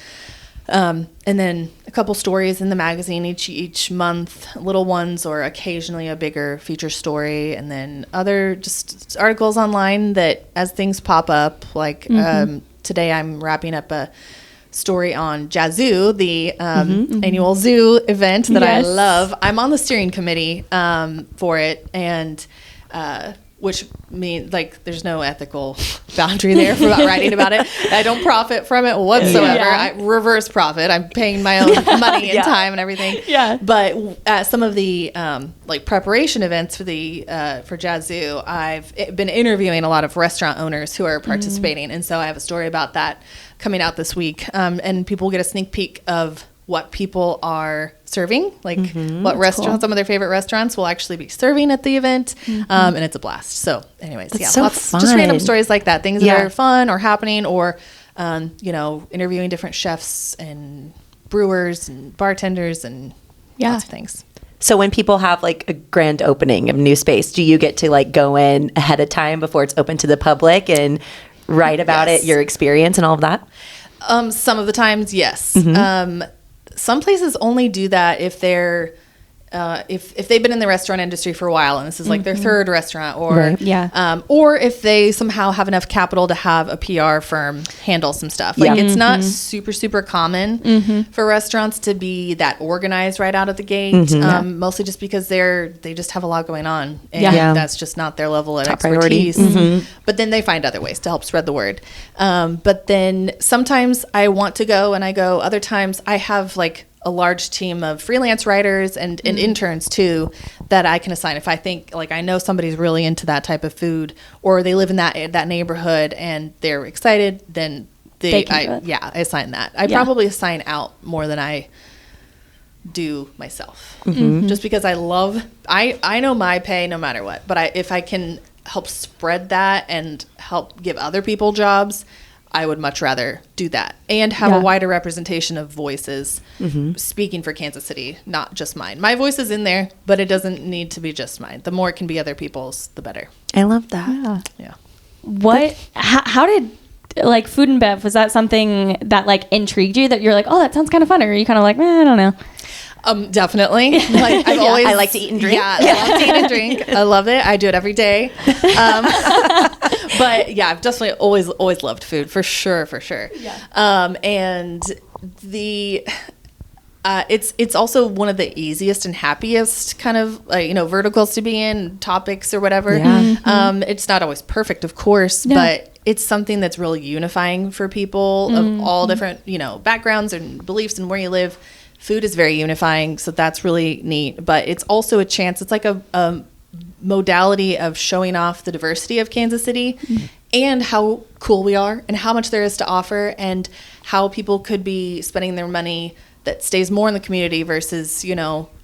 And then a couple stories in the magazine each month, little ones, or occasionally a bigger feature story. And then other just articles online that as things pop up, like today I'm wrapping up a story on Jazoo, the annual zoo event that I love. I'm on the steering committee for it, and which means like there's no ethical boundary there for writing about it. I don't profit from it whatsoever. I reverse profit. I'm paying my own money and time and everything. Yeah. But at some of the like preparation events for Jazoo, I've been interviewing a lot of restaurant owners who are participating, and so I have a story about that coming out this week, and people get a sneak peek of what people are serving, like what restaurants, cool. Some of their favorite restaurants will actually be serving at the event, and it's a blast. So anyways, that's so fun. Just random stories like that, things that are fun or happening, or interviewing different chefs and brewers and bartenders and lots of things. So when people have like a grand opening of new space, do you get to like go in ahead of time before it's open to the public and write about it, your experience and all of that? Some of the times, yes. Some places only do that if they're if they've been in the restaurant industry for a while and this is like their third restaurant, or or if they somehow have enough capital to have a PR firm handle some stuff. Like it's not super common for restaurants to be that organized right out of the gate. Mostly just because they just have a lot going on, and that's just not their level of top expertise. But then they find other ways to help spread the word. But then sometimes I want to go and I go. Other times I have like a large team of freelance writers and interns too that I can assign if I think like I know somebody's really into that type of food, or they live in that neighborhood and they're excited, then I assign that. I probably assign out more than I do myself, just because I know my pay no matter what, but if I can help spread that and help give other people jobs, I would much rather do that and have a wider representation of voices speaking for Kansas City, not just mine. My voice is in there, but it doesn't need to be just mine. The more it can be other people's, the better. I love that. Yeah. How did like food and bev, was that something that like intrigued you, that you're like, oh, that sounds kind of fun, or are you kind of like, I don't know? Definitely. Like I've always, I like to eat and drink. Yeah, I love to eat and drink. I love it. I do it every day. But yeah, I've definitely always loved food for sure. Yeah. And it's also one of the easiest and happiest kind of verticals to be in, topics or whatever. Yeah. It's not always perfect, of course, but it's something that's really unifying for people of all different backgrounds and beliefs and where you live. Food is very unifying, so that's really neat. But it's also a chance. It's like a modality of showing off the diversity of Kansas City and how cool we are and how much there is to offer, and how people could be spending their money that stays more in the community versus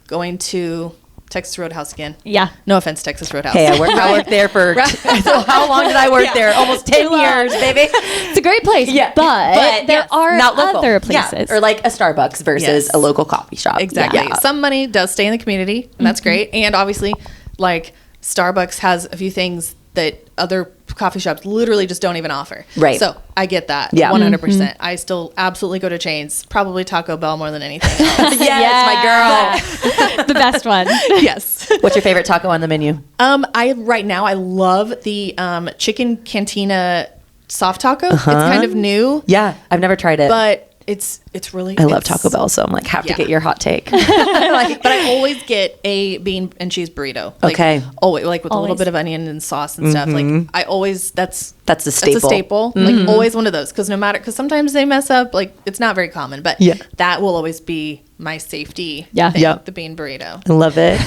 going to Texas Roadhouse again. Yeah. No offense, Texas Roadhouse. Hey, I worked there for, so how long did I work there? Almost 10 years, baby. It's a great place. Yeah. But there are not other places. Yeah. Or like a Starbucks versus a local coffee shop. Exactly. Yeah. Some money does stay in the community, and that's great. And obviously, like, Starbucks has a few things that other coffee shops literally just don't even offer. Right. So I get that. Yeah. 100%. I still absolutely go to chains. Probably Taco Bell more than anything else. Yes, my girl. The best one. Yes. What's your favorite taco on the menu? Right now I love the chicken cantina soft taco. It's kind of new. Yeah, I've never tried it. But it's really I love Taco Bell, so I'm like, have to get your hot take. But I always get a bean and cheese burrito. Like, okay. Always, like with a little bit of onion and sauce and stuff. Like I always, that's a staple. That's a staple. Like always one of those. Because because sometimes they mess up. Like it's not very common, but that will always be my safety. Yeah. Thing, Yep. The bean burrito. I love it.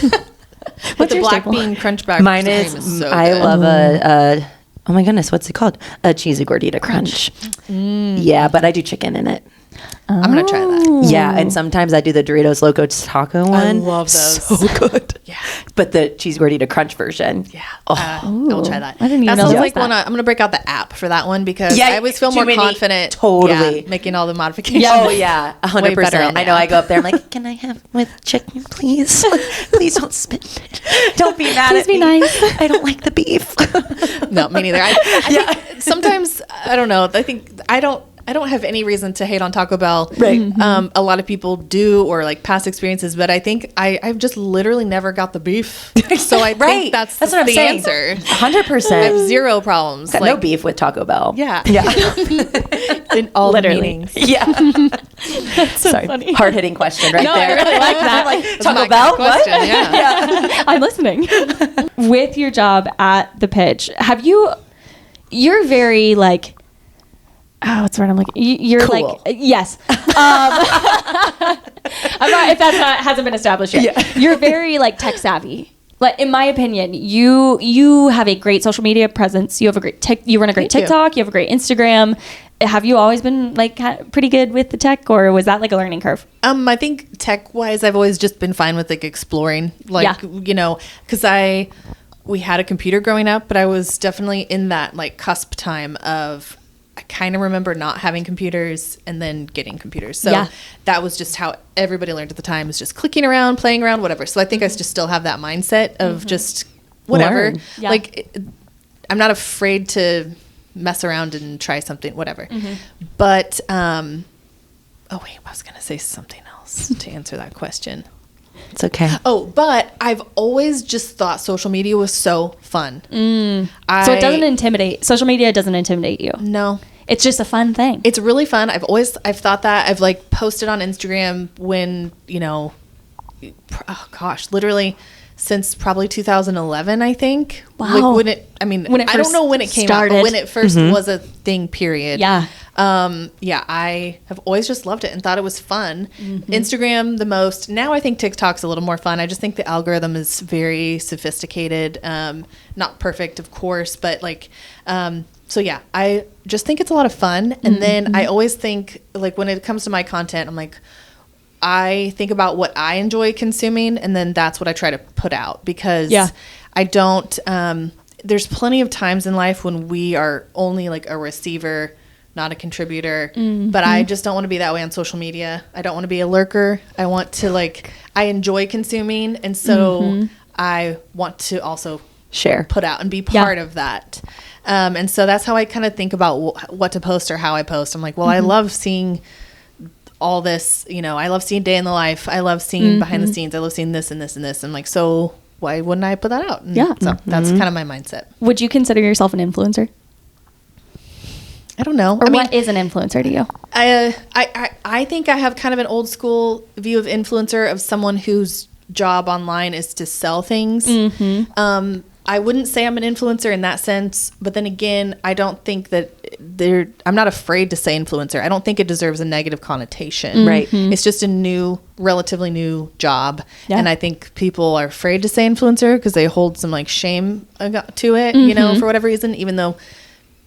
What's the black bean crunch bag? Mine is so I love a oh my goodness, what's it called? A cheesy gordita crunch. Yeah, but I do chicken in it. I'm gonna try that. Yeah, and sometimes I do the Doritos Loco Taco one. I love those. So good. Yeah, but the cheese gordita crunch version. Yeah, I will try that. I didn't even know sounds that. like one. I'm gonna break out the app for that one because I always feel more confident. Totally making all the modifications. Yeah. Oh yeah, 100%. I know. I go up there. I'm like, can I have with chicken, please? Please don't spit it. Don't be mad Please at be me. nice. I don't like the beef. No, me neither. I think sometimes I don't know. I think I don't have any reason to hate on Taco Bell. Right. A lot of people do, or like past experiences, but I think I've just literally never got the beef. So I think that's what I'm the saying. answer. 100%. I have zero problems. Got no beef with Taco Bell. Yeah. Yeah. In all Literally. the meetings. Yeah. That's so funny. Hard hitting question right No, there. I really like that. Like, Taco Bell? Question, What? yeah. I'm listening. With your job at the pitch, you're very like, oh, what's the word I'm looking? You're cool. like, yes. I'm not, if hasn't been established yet. Yeah. You're very like tech savvy. Like in my opinion, you have a great social media presence. You have a great you run a great TikTok. You have a great Instagram. Have you always been like pretty good with the tech, or was that like a learning curve? I think tech wise, I've always just been fine with like exploring, like because we had a computer growing up, but I was definitely in that like cusp time of. I kind of remember not having computers and then getting computers. So that was just how everybody learned at the time, was just clicking around, playing around, whatever. So I think I just still have that mindset of just whatever. Yeah. Like I'm not afraid to mess around and try something, whatever. But, I was going to say something else to answer that question. It's okay. Oh, but I've always just thought social media was so fun. So it doesn't intimidate. Social media doesn't intimidate you. No. It's just a fun thing. It's really fun. I've thought that. I've like posted on Instagram when, literally since probably 2011, I think. Wow. Like I don't know when it came out, but when it first was a thing, period. Yeah. I have always just loved it and thought it was fun. Instagram the most. Now I think TikTok's a little more fun. I just think the algorithm is very sophisticated. Not perfect, of course, but like, so yeah, I just think it's a lot of fun. And then I always think like when it comes to my content, I'm like, I think about what I enjoy consuming, and then that's what I try to put out, because I don't, there's plenty of times in life when we are only like a receiver, not a contributor, but I just don't want to be that way on social media. I don't want to be a lurker. I want to I enjoy consuming. And so I want to also put out and be part of that. And so that's how I kind of think about what to post or how I post. I'm like, well, I love seeing all this, I love seeing day in the life. I love seeing behind the scenes. I love seeing this and this and this. I'm like, so why wouldn't I put that out? And so that's kind of my mindset. Would you consider yourself an influencer? I don't know. Or what is an influencer to you? I think I have kind of an old school view of influencer, of someone whose job online is to sell things. I wouldn't say I'm an influencer in that sense, but then again, I don't think that I'm not afraid to say influencer. I don't think it deserves a negative connotation. Right. It's just a relatively new job. Yeah. And I think people are afraid to say influencer because they hold some like shame to it, for whatever reason, even though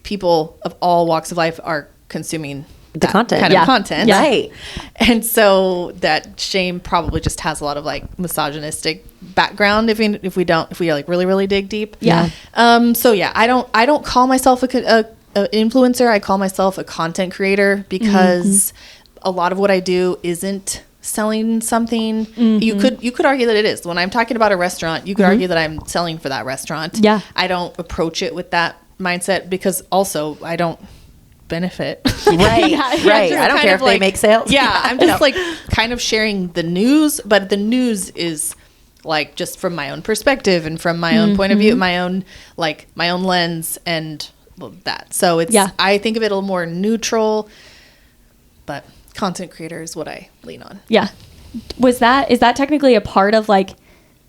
people of all walks of life are consuming the content, kind of content. Yeah. Right. And so that shame probably just has a lot of like misogynistic background if we like really, really dig deep. Yeah. So yeah, I don't call myself a influencer. I call myself a content creator because a lot of what I do isn't selling something. You could argue that it is. When I'm talking about a restaurant, you could argue that I'm selling for that restaurant. Yeah. I don't approach it with that mindset because also I don't benefit. Right. Right. I don't care if they make sales. Yeah. I'm just like kind of sharing the news, but the news is like just from my own perspective and from my own point of view, my own lens and that. So it's, I think of it a little more neutral, but content creator is what I lean on. Yeah. Is that technically a part of like,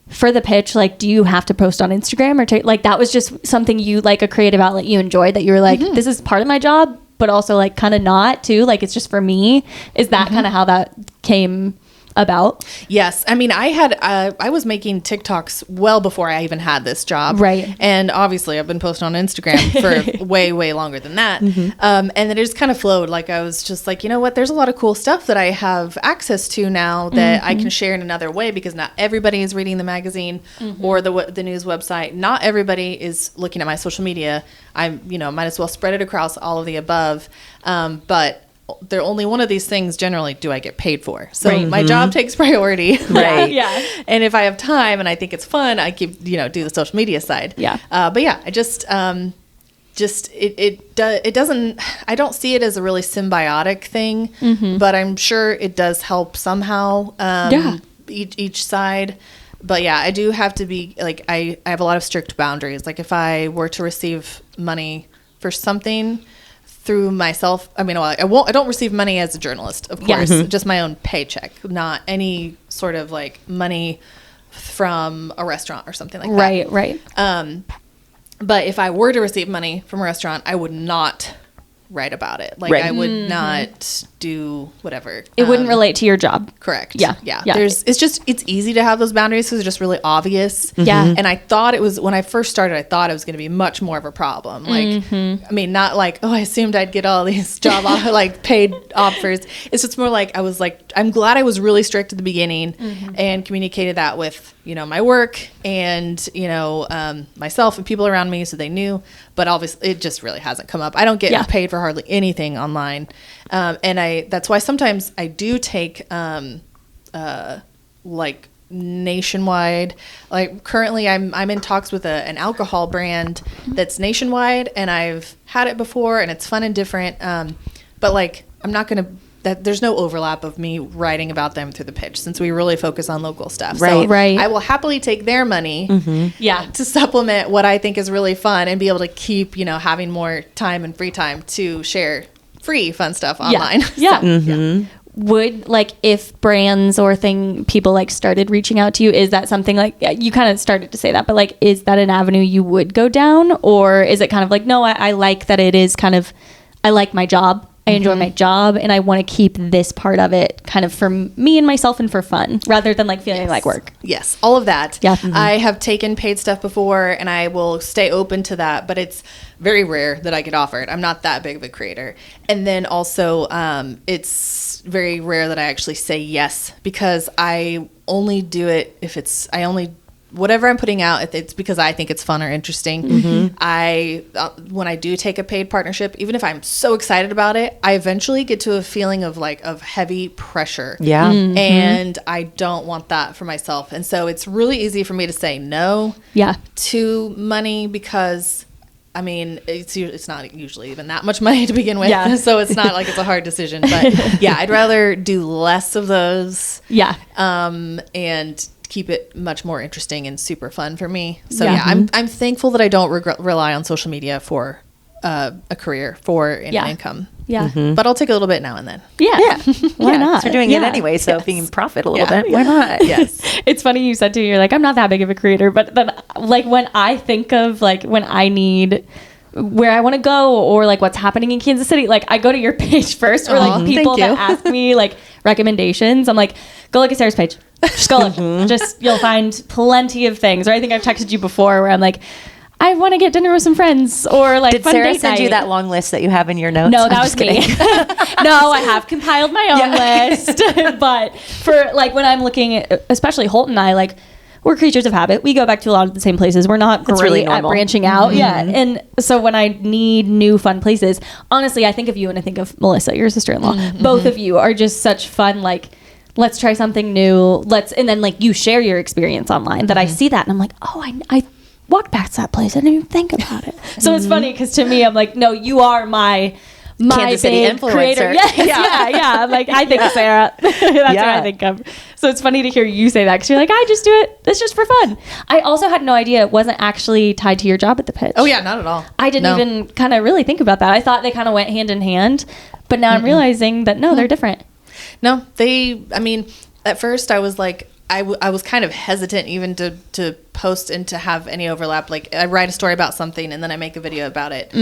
for the pitch, like, do you have to post on Instagram or like that was just something you like a creative outlet you enjoyed that you were like, this is part of my job, but also like kind of not too, like it's just for me. Is that kind of how that came about? Yes. I mean, I was making TikToks well before I even had this job. Right. And obviously I've been posting on Instagram for way, way longer than that. And then it just kind of flowed. Like I was just like, you know what, there's a lot of cool stuff that I have access to now that I can share in another way because not everybody is reading the magazine or the news website. Not everybody is looking at my social media. Might as well spread it across all of the above. But they're only one of these things generally do I get paid for. So my job takes priority. Right. Yeah. And if I have time and I think it's fun, I keep, do the social media side. Yeah. But yeah, I it doesn't, I don't see it as a really symbiotic thing, but I'm sure it does help somehow, each side. But yeah, I do have to be like, I have a lot of strict boundaries. Like if I were to receive money for something through myself, I don't receive money as a journalist, of course, just my own paycheck, not any sort of like money from a restaurant or something like that. Right. But if I were to receive money from a restaurant, I would not write about it. Like I would not do whatever. It wouldn't relate to your job. Correct. Yeah. It's easy to have those boundaries because they're just really obvious. Yeah. And I thought it was, when I first started, I thought it was going to be much more of a problem. Like, I mean, not like, oh, I assumed I'd get all these job like paid offers. It's just more like, I was like, I'm glad I was really strict at the beginning and communicated that with, my work and, myself and people around me so they knew. But obviously it just really hasn't come up. I don't get paid for hardly anything online. And that's why sometimes I do take like nationwide. Like currently I'm in talks with an alcohol brand that's nationwide, and I've had it before and it's fun and different. But like I'm not going to, there's no overlap of me writing about them through the pitch since we really focus on local stuff. Right. So I will happily take their money to supplement what I think is really fun and be able to keep, having more time and free time to share free fun stuff online. Yeah. Would like if brands or people like started reaching out to you, is that something like you kind of started to say that, but like, is that an avenue you would go down, or is it kind of like, no, I like that it is kind of, I like my job. I enjoy my job and I want to keep this part of it kind of for me and myself and for fun rather than like feeling like work. Yes. All of that. Yeah. I have taken paid stuff before and I will stay open to that, but it's very rare that I get offered. I'm not that big of a creator. And then also it's very rare that I actually say yes, because I only do it if whatever I'm putting out, it's because I think it's fun or interesting. When I do take a paid partnership, even if I'm so excited about it, I eventually get to a feeling of heavy pressure. Yeah. And I don't want that for myself. And so it's really easy for me to say no to money because it's not usually even that much money to begin with. Yeah. So it's not like it's a hard decision, but yeah, I'd rather do less of those. Yeah. And keep it much more interesting and super fun for me. So I'm thankful that I don't rely on social media for a career, for an income. Yeah. But I'll take a little bit now and then. Yeah. Why not? We're doing it anyway, so if you can profit a little bit, why not? Yes. It's funny you said to me, you're like, I'm not that big of a creator, but then like when I think of like when I need where I want to go or like what's happening in Kansas City, like I go to your page first, or like people that ask me like recommendations. I'm like, go look at Sarah's page. Just go look. Just you'll find plenty of things. Or I think I've texted you before where I'm like, I want to get dinner with some friends, or like did fun Sarah date send night. you that long list that you have in your notes? No, that was me. No, I have compiled my own list. But for like when I'm looking at, especially Holt and I, like we're creatures of habit. We go back to a lot of the same places. We're not great really at branching out. Yeah. And so when I need new fun places, honestly, I think of you and I think of Melissa, your sister-in-law. Both of you are just such fun, like, let's try something new. And then like you share your experience online that I see that and I'm like, oh, I walked past that place. I didn't even think about it. So it's funny because to me, I'm like, no, you are my Kansas City influencer. Creator. Yes, yeah. I'm like, I think Sarah. That's what I think of. So it's funny to hear you say that because you're like, I just do it. It's just for fun. I also had no idea it wasn't actually tied to your job at the pitch. Oh yeah, not at all. I didn't even kind of really think about that. I thought they kind of went hand in hand, but now I'm realizing that no, they're different. No, at first I was like, I was kind of hesitant even to post and to have any overlap. Like I write a story about something and then I make a video about it.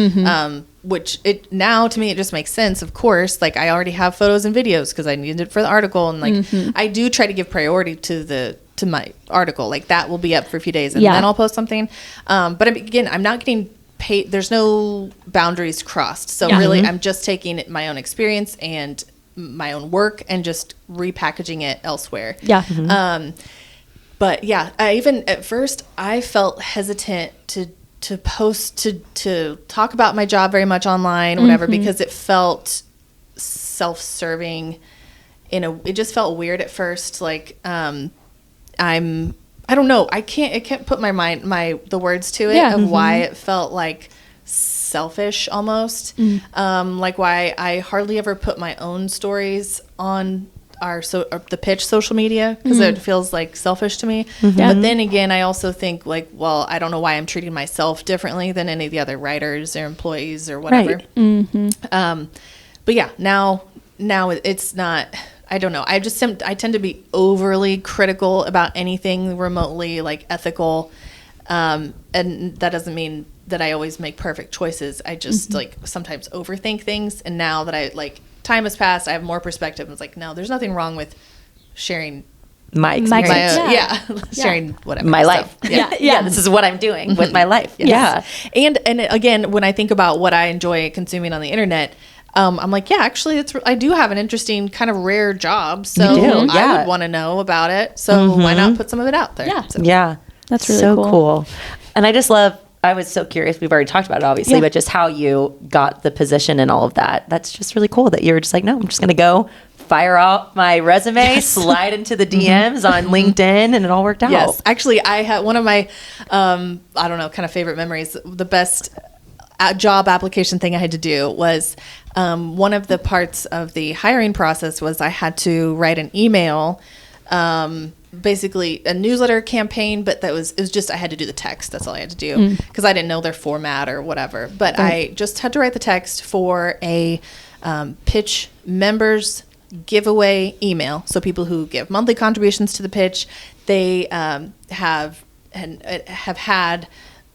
Which it now to me, it just makes sense. Of course, like I already have photos and videos because I needed it for the article. And like, I do try to give priority to my article. Like that will be up for a few days and then I'll post something. But again, I'm not getting paid. There's no boundaries crossed. So really I'm just taking my own experience and my own work and just repackaging it elsewhere. But yeah, I even at first I felt hesitant to post to talk about my job very much online, whatever, because it felt self-serving. It just felt weird at first. Like I don't know. I can't put the words to it of why it felt like selfish almost. Like why I hardly ever put my own stories on the pitch social media because it feels like selfish to me. But then again, I also think like, well, I don't know why I'm treating myself differently than any of the other writers or employees or whatever. But yeah, now it's not. I don't know. I tend to be overly critical about anything remotely like ethical, and that doesn't mean that I always make perfect choices. I just like sometimes overthink things. And now that I like time has passed, I have more perspective. It's like, no, there's nothing wrong with sharing my experience. Sharing whatever. My life. Yeah. This is what I'm doing with my life. Yeah. And again, when I think about what I enjoy consuming on the internet, I'm like, yeah, actually I do have an interesting kind of rare job. So I would want to know about it. So why not put some of it out there? Yeah. That's really so cool. And I just love, I was so curious. We've already talked about it, obviously, but just how you got the position and all of that. That's just really cool that you were just like, no, I'm just going to go fire out my resume, slide into the DMs on LinkedIn, and it all worked out. Yes. Actually, I had one of my, I don't know, kind of favorite memories. The best job application thing I had to do was one of the parts of the hiring process was I had to write an email, basically a newsletter campaign, but it was just I had to do the text. That's all I had to do because I didn't know their format or whatever. But I just had to write the text for a pitch members giveaway email. So people who give monthly contributions to the pitch, they have had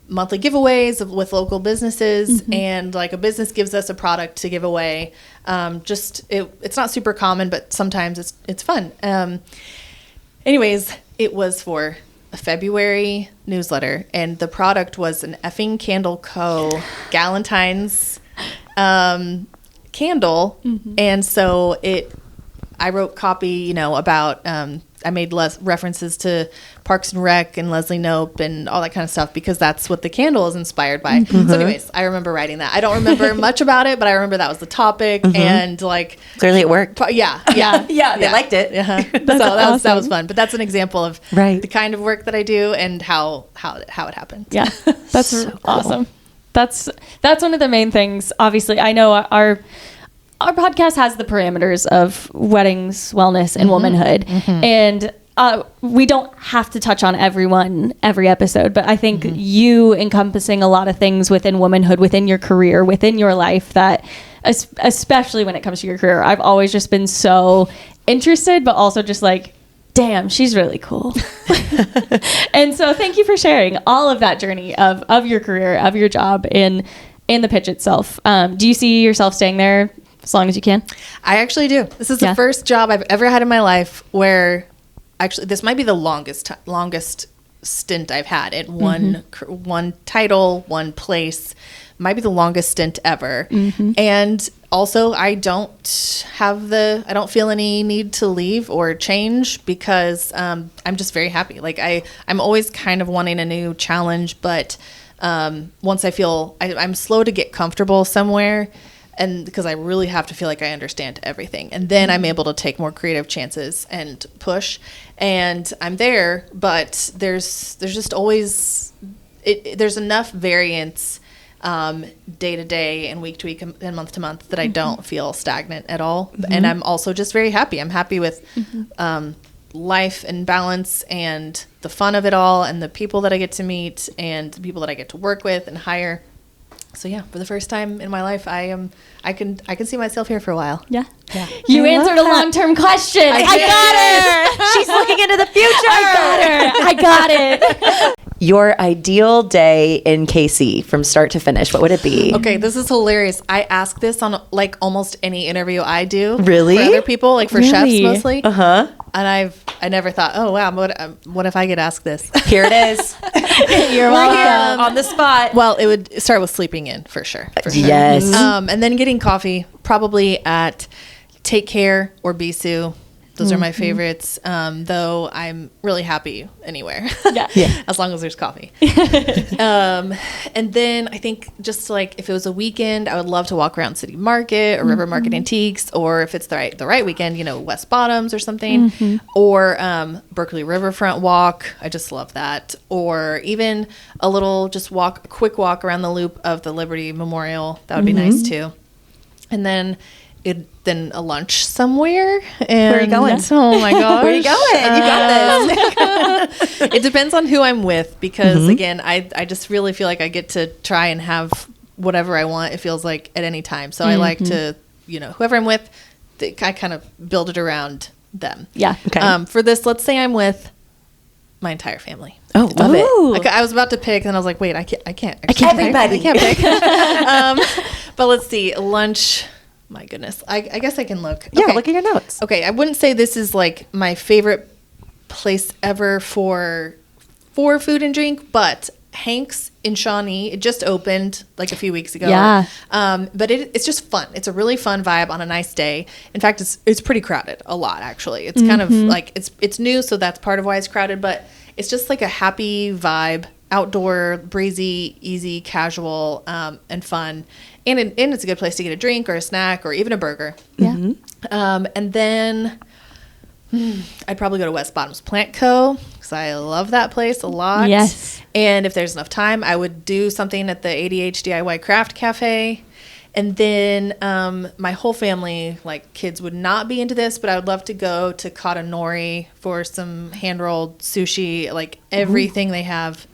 monthly giveaways with local businesses, and like a business gives us a product to give away. It's not super common, but sometimes it's fun. Anyways, it was for a February newsletter, and the product was an effing Candle Co. Galentine's candle, and so I wrote copy, about. I made less references to Parks and Rec and Leslie Knope and all that kind of stuff because that's what the candle is inspired by. So anyways, I remember writing that. I don't remember much about it, but I remember that was the topic and like clearly it worked. Yeah. They liked it. That was fun. But that's an example of the kind of work that I do and how it happened. Yeah, that's so cool. Awesome. That's one of the main things. Obviously, I know our podcast has the parameters of weddings, wellness, and womanhood. And we don't have to touch on every episode, but I think you encompassing a lot of things within womanhood, within your career, within your life, that especially when it comes to your career, I've always just been so interested, but also just like, damn, she's really cool. And so thank you for sharing all of that journey of your career, of your job in the pitch itself. Do you see yourself staying there as long as you can? I actually do. This is the first job I've ever had in my life where actually this might be the longest stint I've had at one title, one place. Might be the longest stint ever. And also I don't feel any need to leave or change because I'm just very happy. Like I'm always kind of wanting a new challenge, but once I feel I'm slow to get comfortable somewhere, and because I really have to feel like I understand everything, and then I'm able to take more creative chances and push, and I'm there. But there's just always there's enough variance day to day and week to week and month to month that I don't feel stagnant at all. And I'm also just very happy. I'm happy with life and balance and the fun of it all and the people that I get to meet and the people that I get to work with and hire. So yeah, for the first time in my life, I can see myself here for a while. Yeah. You answered a long-term question. I got her. She's looking into the future. I got it. Your ideal day in KC from start to finish, what would it be? Okay, this is hilarious. I ask this on like almost any interview I do. Really? For other people, like for chefs mostly. Uh-huh. And I never thought, oh wow, what if I get asked this? Here it is. You're welcome. On the spot. Well, it would start with sleeping in for sure. Yes. And then getting coffee, probably at Take Care or Bisou. Those are my favorites, though I'm really happy anywhere, as long as there's coffee. And then I think just like if it was a weekend, I would love to walk around City Market or River Market Antiques, or if it's the right weekend, West Bottoms or something, or Berkeley Riverfront walk. I just love that. Or even a quick walk around the loop of the Liberty Memorial. That would be nice too. And then a lunch somewhere. And where are you going? Oh my gosh. Where are you going? You got this. It depends on who I'm with because again, I just really feel like I get to try and have whatever I want. It feels like at any time. So I like to, whoever I'm with, I kind of build it around them. Yeah. Okay. For this, let's say I'm with my entire family. Oh, love it. I was about to pick and I was like, wait, I can't. Everybody. I can't pick. But let's see, lunch. My goodness. I guess I can look. Yeah, okay. Look at your notes. Okay, I wouldn't say this is like my favorite place ever for food and drink, but Hank's in Shawnee, it just opened like a few weeks ago. Yeah. But it's just fun. It's a really fun vibe on a nice day. In fact, it's pretty crowded a lot actually. It's kind of like it's new, so that's part of why it's crowded, but it's just like a happy vibe, outdoor, breezy, easy, casual, and fun. And it's a good place to get a drink or a snack or even a burger. Yeah. And then I'd probably go to West Bottoms Plant Co. because I love that place a lot. Yes. And if there's enough time, I would do something at the ADH DIY Craft Cafe. And then my whole family, like kids, would not be into this, but I would love to go to Katanori for some hand-rolled sushi. Like everything they have,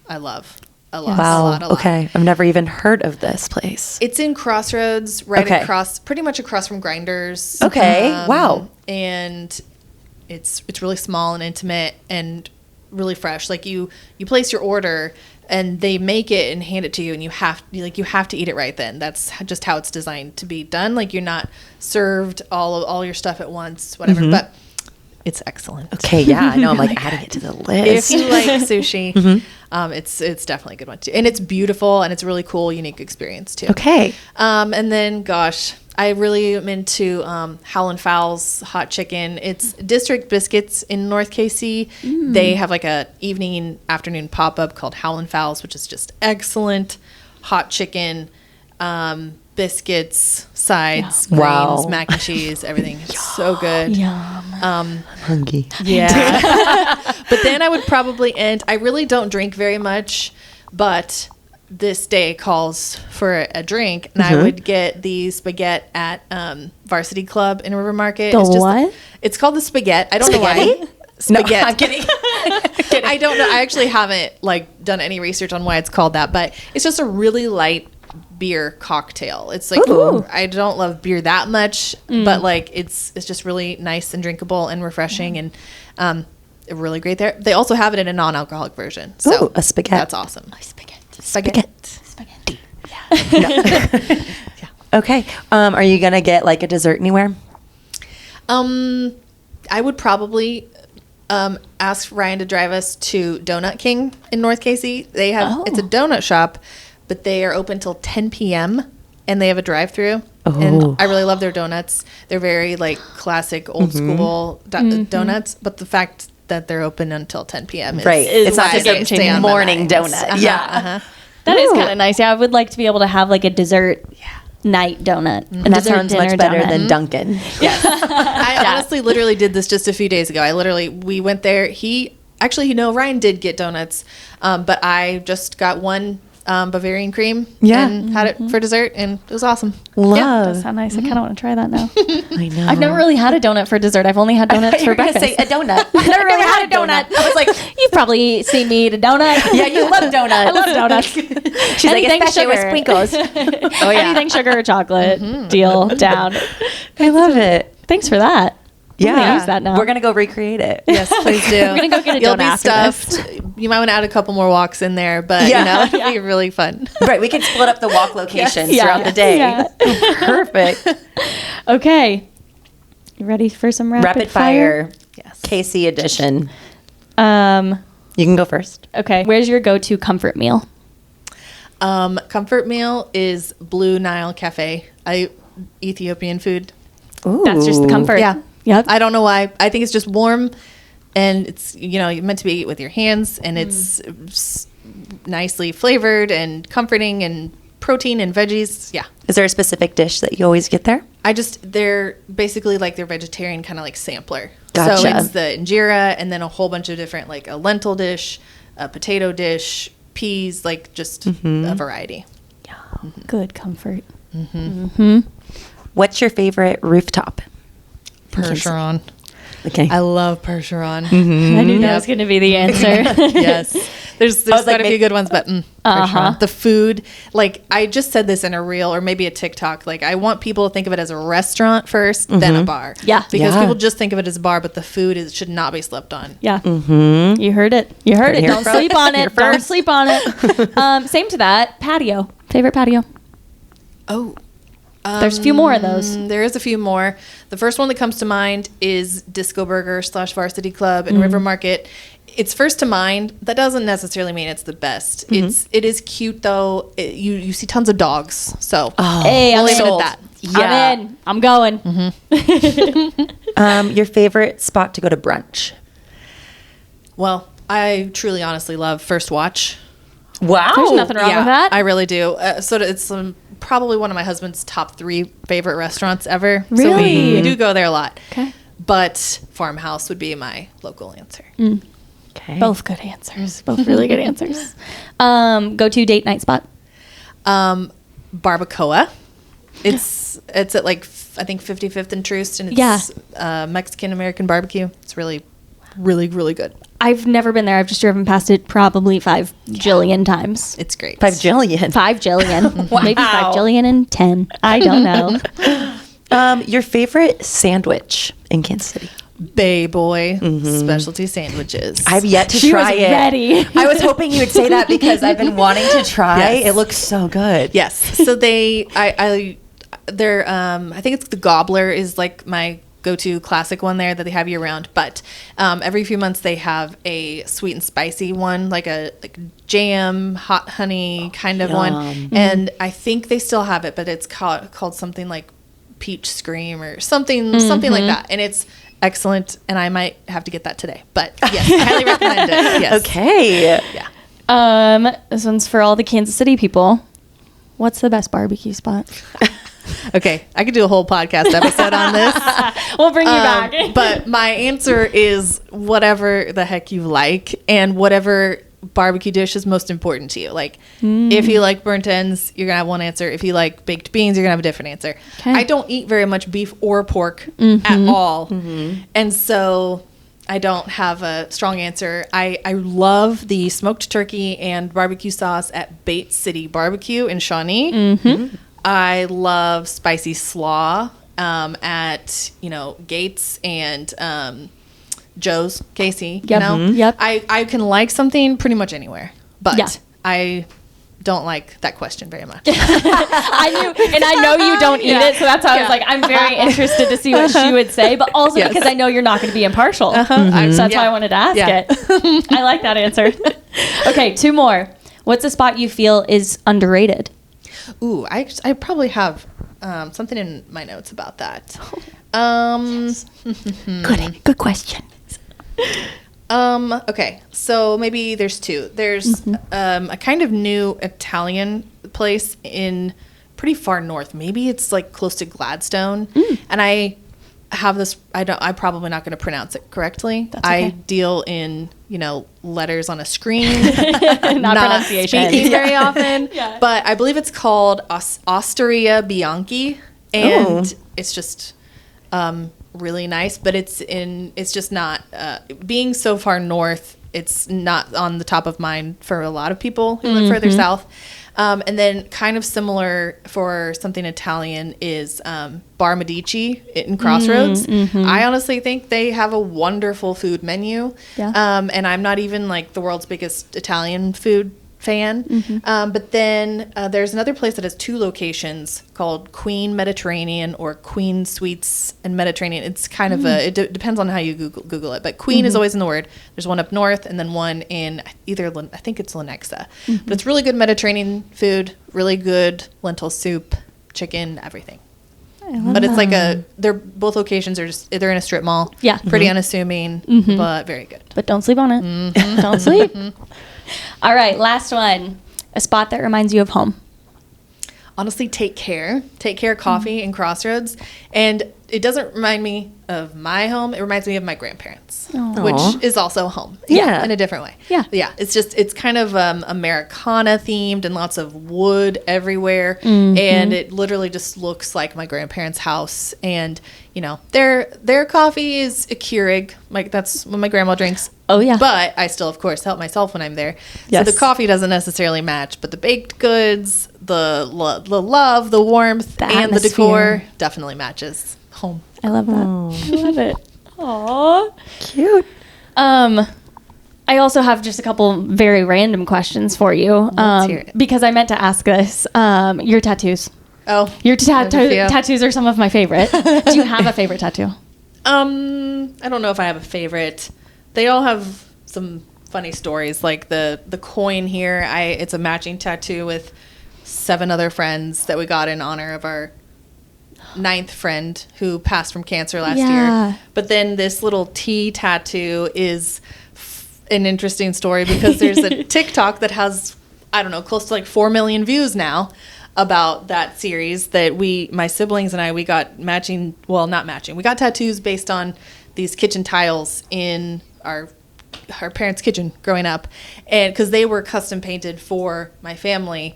I love. A lot. Wow. Okay. I've never even heard of this place. It's in Crossroads, pretty much across from Grinders. Okay. Wow. And it's really small and intimate and really fresh. Like you place your order and they make it and hand it to you, and you have to eat it right then. That's just how it's designed to be done. Like you're not served all your stuff at once, whatever. But it's excellent. Okay, yeah, I know. I'm like adding it to the list. If you like sushi, it's definitely a good one too. And it's beautiful and it's a really cool, unique experience too. Okay. And then, gosh, I really am into Howlin' Fowl's hot chicken. It's District Biscuits in North KC. They have like a afternoon pop-up called Howlin' Fowl's, which is just excellent. Hot chicken, biscuits, sides, greens, mac and cheese, everything. It's so good. I'm hungry. Yeah. But then I would probably end. I really don't drink very much, but this day calls for a drink, and I would get the spaghetti at Varsity Club in River Market. It's called the spaghetti. I don't know why. Spaghetti. No, I'm kidding. I don't know. I actually haven't done any research on why it's called that, but it's just a really light beer cocktail. It's like I don't love beer that much, but it's just really nice and drinkable and refreshing and really great there. They also have it in a non-alcoholic version. So a spaghetti. That's awesome. Spaghetti. Yeah. Okay. Are you gonna get like a dessert anywhere? I would probably Ask Ryan to drive us to Donut King in North Casey. They have it's a donut shop, but they are open till 10 p.m. and they have a drive-through. And I really love their donuts. They're very like classic old school donuts, but the fact that they're open until 10 p.m. is it's not just a morning donut. That is kind of nice. Yeah, I would like to be able to have like a dessert night donut. And that sounds much better than Dunkin'. Yes. I honestly literally did this just a few days ago. We went there. Ryan did get donuts, but I just got one Bavarian cream and had it for dessert, and it was awesome. That sounds nice. I kind of want to try that now. I know. I've never really had a donut for dessert. I've only had donuts for breakfast. Say a donut. I've never really had a donut. I was like, you've probably seen me eat a donut. Yeah, you love donuts. I love donuts. She's anything like, especially with sprinkles. Anything sugar or chocolate, deal down. I love it. Thanks for that. Yeah, use that now. We're gonna go recreate it. Yes, please do. We're gonna go get a donut after stuffed. You might want to add a couple more walks in there, but it'll be really fun. Right, we can split up the walk locations throughout the day. Yeah. Perfect. Okay, you ready for some rapid fire? Yes, Casey edition. You can go first. Okay, where's your go-to comfort meal? Comfort meal is Blue Nile Cafe. Ethiopian food. Ooh. That's just the comfort. Yeah. Yep. I don't know why. I think it's just warm, and it's you're meant to be eat with your hands, and it's nicely flavored and comforting, and protein and veggies. Yeah. Is there a specific dish that you always get there? They're basically like their vegetarian kind of like sampler. Gotcha. So it's the injera, and then a whole bunch of different like a lentil dish, a potato dish, peas, like just a variety. Yeah. Good comfort. What's your favorite rooftop? Percheron. Okay. I love Percheron. I knew that was going to be the answer. Yes. There's quite a few good ones, but Percheron. The food, like I just said this in a reel or maybe a TikTok, like I want people to think of it as a restaurant first, then a bar. Yeah. Because people just think of it as a bar, but the food should not be slept on. Yeah. You heard it. Don't sleep on it. Don't sleep on it. Same to that. Patio. Favorite patio? Oh. There's a few more of those. There is a few more. The first one that comes to mind is Disco Burger / Varsity Club in River Market. It's first to mind. That doesn't necessarily mean it's the best. It is cute though. You see tons of dogs. So hey, we'll I'm leave it sold. at that. Yeah. I'm in. I'm going. Your favorite spot to go to brunch? Well, I truly, honestly love First Watch. Wow. There's nothing wrong with that. I really do. So it's probably one of my husband's top 3 favorite restaurants ever. Really? So we do go there a lot. Okay. But Farmhouse would be my local answer. Okay. Both good answers. Both really good answers. Go-to date night spot? Barbacoa. It's at like, I think 55th and Troost, and it's Mexican-American barbecue. It's really, really, really good. I've never been there. I've just driven past it probably 5 jillion times. It's great. 5 jillion. 5 jillion. Wow. Maybe 5 jillion and 10. I don't know. Your favorite sandwich in Kansas City? Bay Boy specialty sandwiches. I've yet to try it. Ready. I was hoping you would say that because I've been wanting to try. Yes. It looks so good. Yes. So they're I think it's the Gobbler is like my go-to classic one there that they have year round, but every few months they have a sweet and spicy one, like jam, hot honey kind of one, and I think they still have it, but it's called something like Peach Scream or something like that, and it's excellent, and I might have to get that today, but yes, I highly recommend it. Yes. Okay. Yeah. This one's for all the Kansas City people. What's the best barbecue spot? Okay, I could do a whole podcast episode on this. We'll bring you back. But my answer is whatever the heck you like, and whatever barbecue dish is most important to you. Like, if you like burnt ends, you're going to have one answer. If you like baked beans, you're going to have a different answer. Okay. I don't eat very much beef or pork at all. And so I don't have a strong answer. I love the smoked turkey and barbecue sauce at Bait City Barbecue in Shawnee. I love spicy slaw at Gates and Joe's Casey. Yep. I can like something pretty much anywhere, but I don't like that question very much. I know you don't eat it, so that's why I was like, I'm very interested to see what she would say, but also because I know you're not going to be impartial. So that's why I wanted to ask it. I like that answer. Okay, 2 more. What's a spot you feel is underrated? Ooh, I probably have something in my notes about that. Good question. Okay, so maybe there's 2. There's a kind of new Italian place in pretty far north. Maybe it's like close to Gladstone. And I have this, I'm probably not going to pronounce it correctly. That's okay. I deal in, letters on a screen, not pronunciation. Speaking very often. But I believe it's called Osteria Bianchi, and it's just really nice, but it's just not being so far north, it's not on the top of mind for a lot of people who live further south. And then kind of similar for something Italian is Bar Medici in Crossroads. I honestly think they have a wonderful food menu. And I'm not even like the world's biggest Italian food fan. But then there's another place that has 2 locations called Queen Mediterranean or Queen Sweets and Mediterranean. It's kind of it depends on how you Google it, but Queen is always in the word. There's one up north and then one in either, I think it's Lenexa. But it's really good Mediterranean food, really good lentil soup, chicken, everything. But it's like they're both locations are they're in a strip mall. Pretty unassuming, but very good. But don't sleep on it. Don't sleep. All right, last one. A spot that reminds you of home. Honestly, Take Care Coffee in Crossroads. And it doesn't remind me of my home. It reminds me of my grandparents, which is also home. In a different way. It's kind of Americana themed and lots of wood everywhere. And it literally just looks like my grandparents' house. And, their coffee is a Keurig. Like that's what my grandma drinks. But I still, of course, help myself when I'm there. So the coffee doesn't necessarily match, but the baked goods, the love, the warmth, and the decor definitely matches home. I love that. I love it. Aw. Cute. I also have just a couple very random questions for you. Let's hear it. Because I meant to ask this. Your tattoos. Oh. Your tattoos are some of my favorite. Do you have a favorite tattoo? I don't know if I have a favorite. They all have some funny stories. Like the coin here, it's a matching tattoo with 7 other friends that we got in honor of our 9th friend who passed from cancer last year. But then this little T tattoo is an interesting story because there's a TikTok that has, I don't know, close to like 4 million views now about that series that my siblings and I, we got matching, well, not matching. We got tattoos based on these kitchen tiles in our parents' kitchen growing up, and because they were custom painted for my family,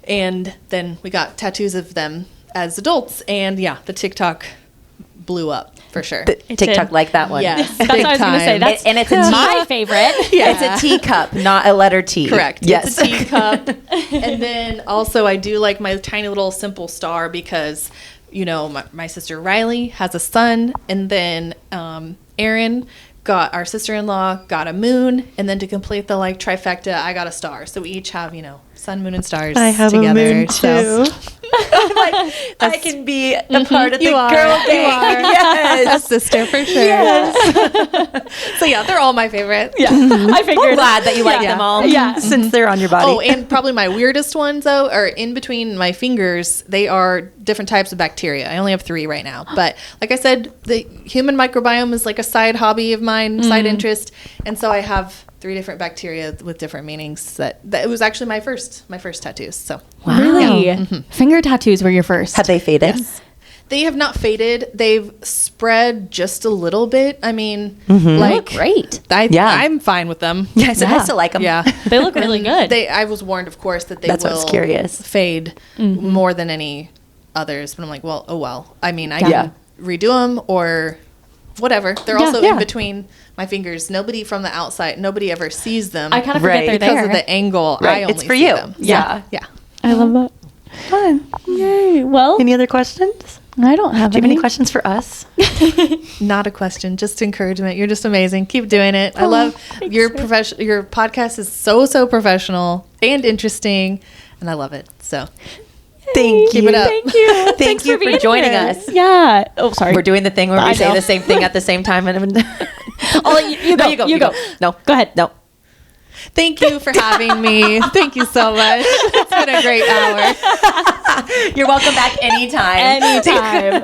and then we got tattoos of them as adults, and the TikTok blew up for sure. TikTok like that one. Yes, that's what I was going to say. And it's my favorite. It's a teacup, not a letter T. Correct. Yes. It's a teacup. And then also I do like my tiny little simple star because, my sister Riley has a son, and then Erin our sister-in-law got a moon, and then to complete the trifecta, I got a star. So we each have, sun, moon, and stars together. I have a moon too. I can be a part of the girl gang. Yes. A sister for sure. Yes. So they're all my favorite. I figured. I'm glad that you like them all. Since they're on your body. Oh, and probably my weirdest ones though are in between my fingers. They are different types of bacteria. I only have 3 right now, but like I said, the human microbiome is like a side hobby of mine, side interest, and so I have 3 different bacteria with different meanings. That it was actually my first tattoos. So wow. Really, finger tattoos were your first? Have they faded? Yes. They have not faded. They've spread just a little bit. I mean, they look great. I'm fine with them. I still like them. Yeah, they look really good. I was warned, of course, that they will fade more than any others. But I'm like, well. I mean, I can redo them or whatever. They're also in between my fingers. Nobody from the outside, nobody ever sees them. I kind of forget they're there. Because of the angle, I only it's for see you. them. Yeah. I love that. Fun. Yay. Well, any other questions? I don't have Do you have any questions for us? Not a question, just encouragement. You're just amazing. Keep doing it. I love your profession. Your podcast is so professional and interesting, and I love it. So thank you. Keep it up. Thank you. Thank you for joining us. Yeah. Oh, sorry. We're doing the thing where we say the same thing at the same time. And I'll let you go. No, you go. No, go ahead. No. Thank you for having me. Thank you so much. It's been a great hour. You're welcome back anytime. Anytime.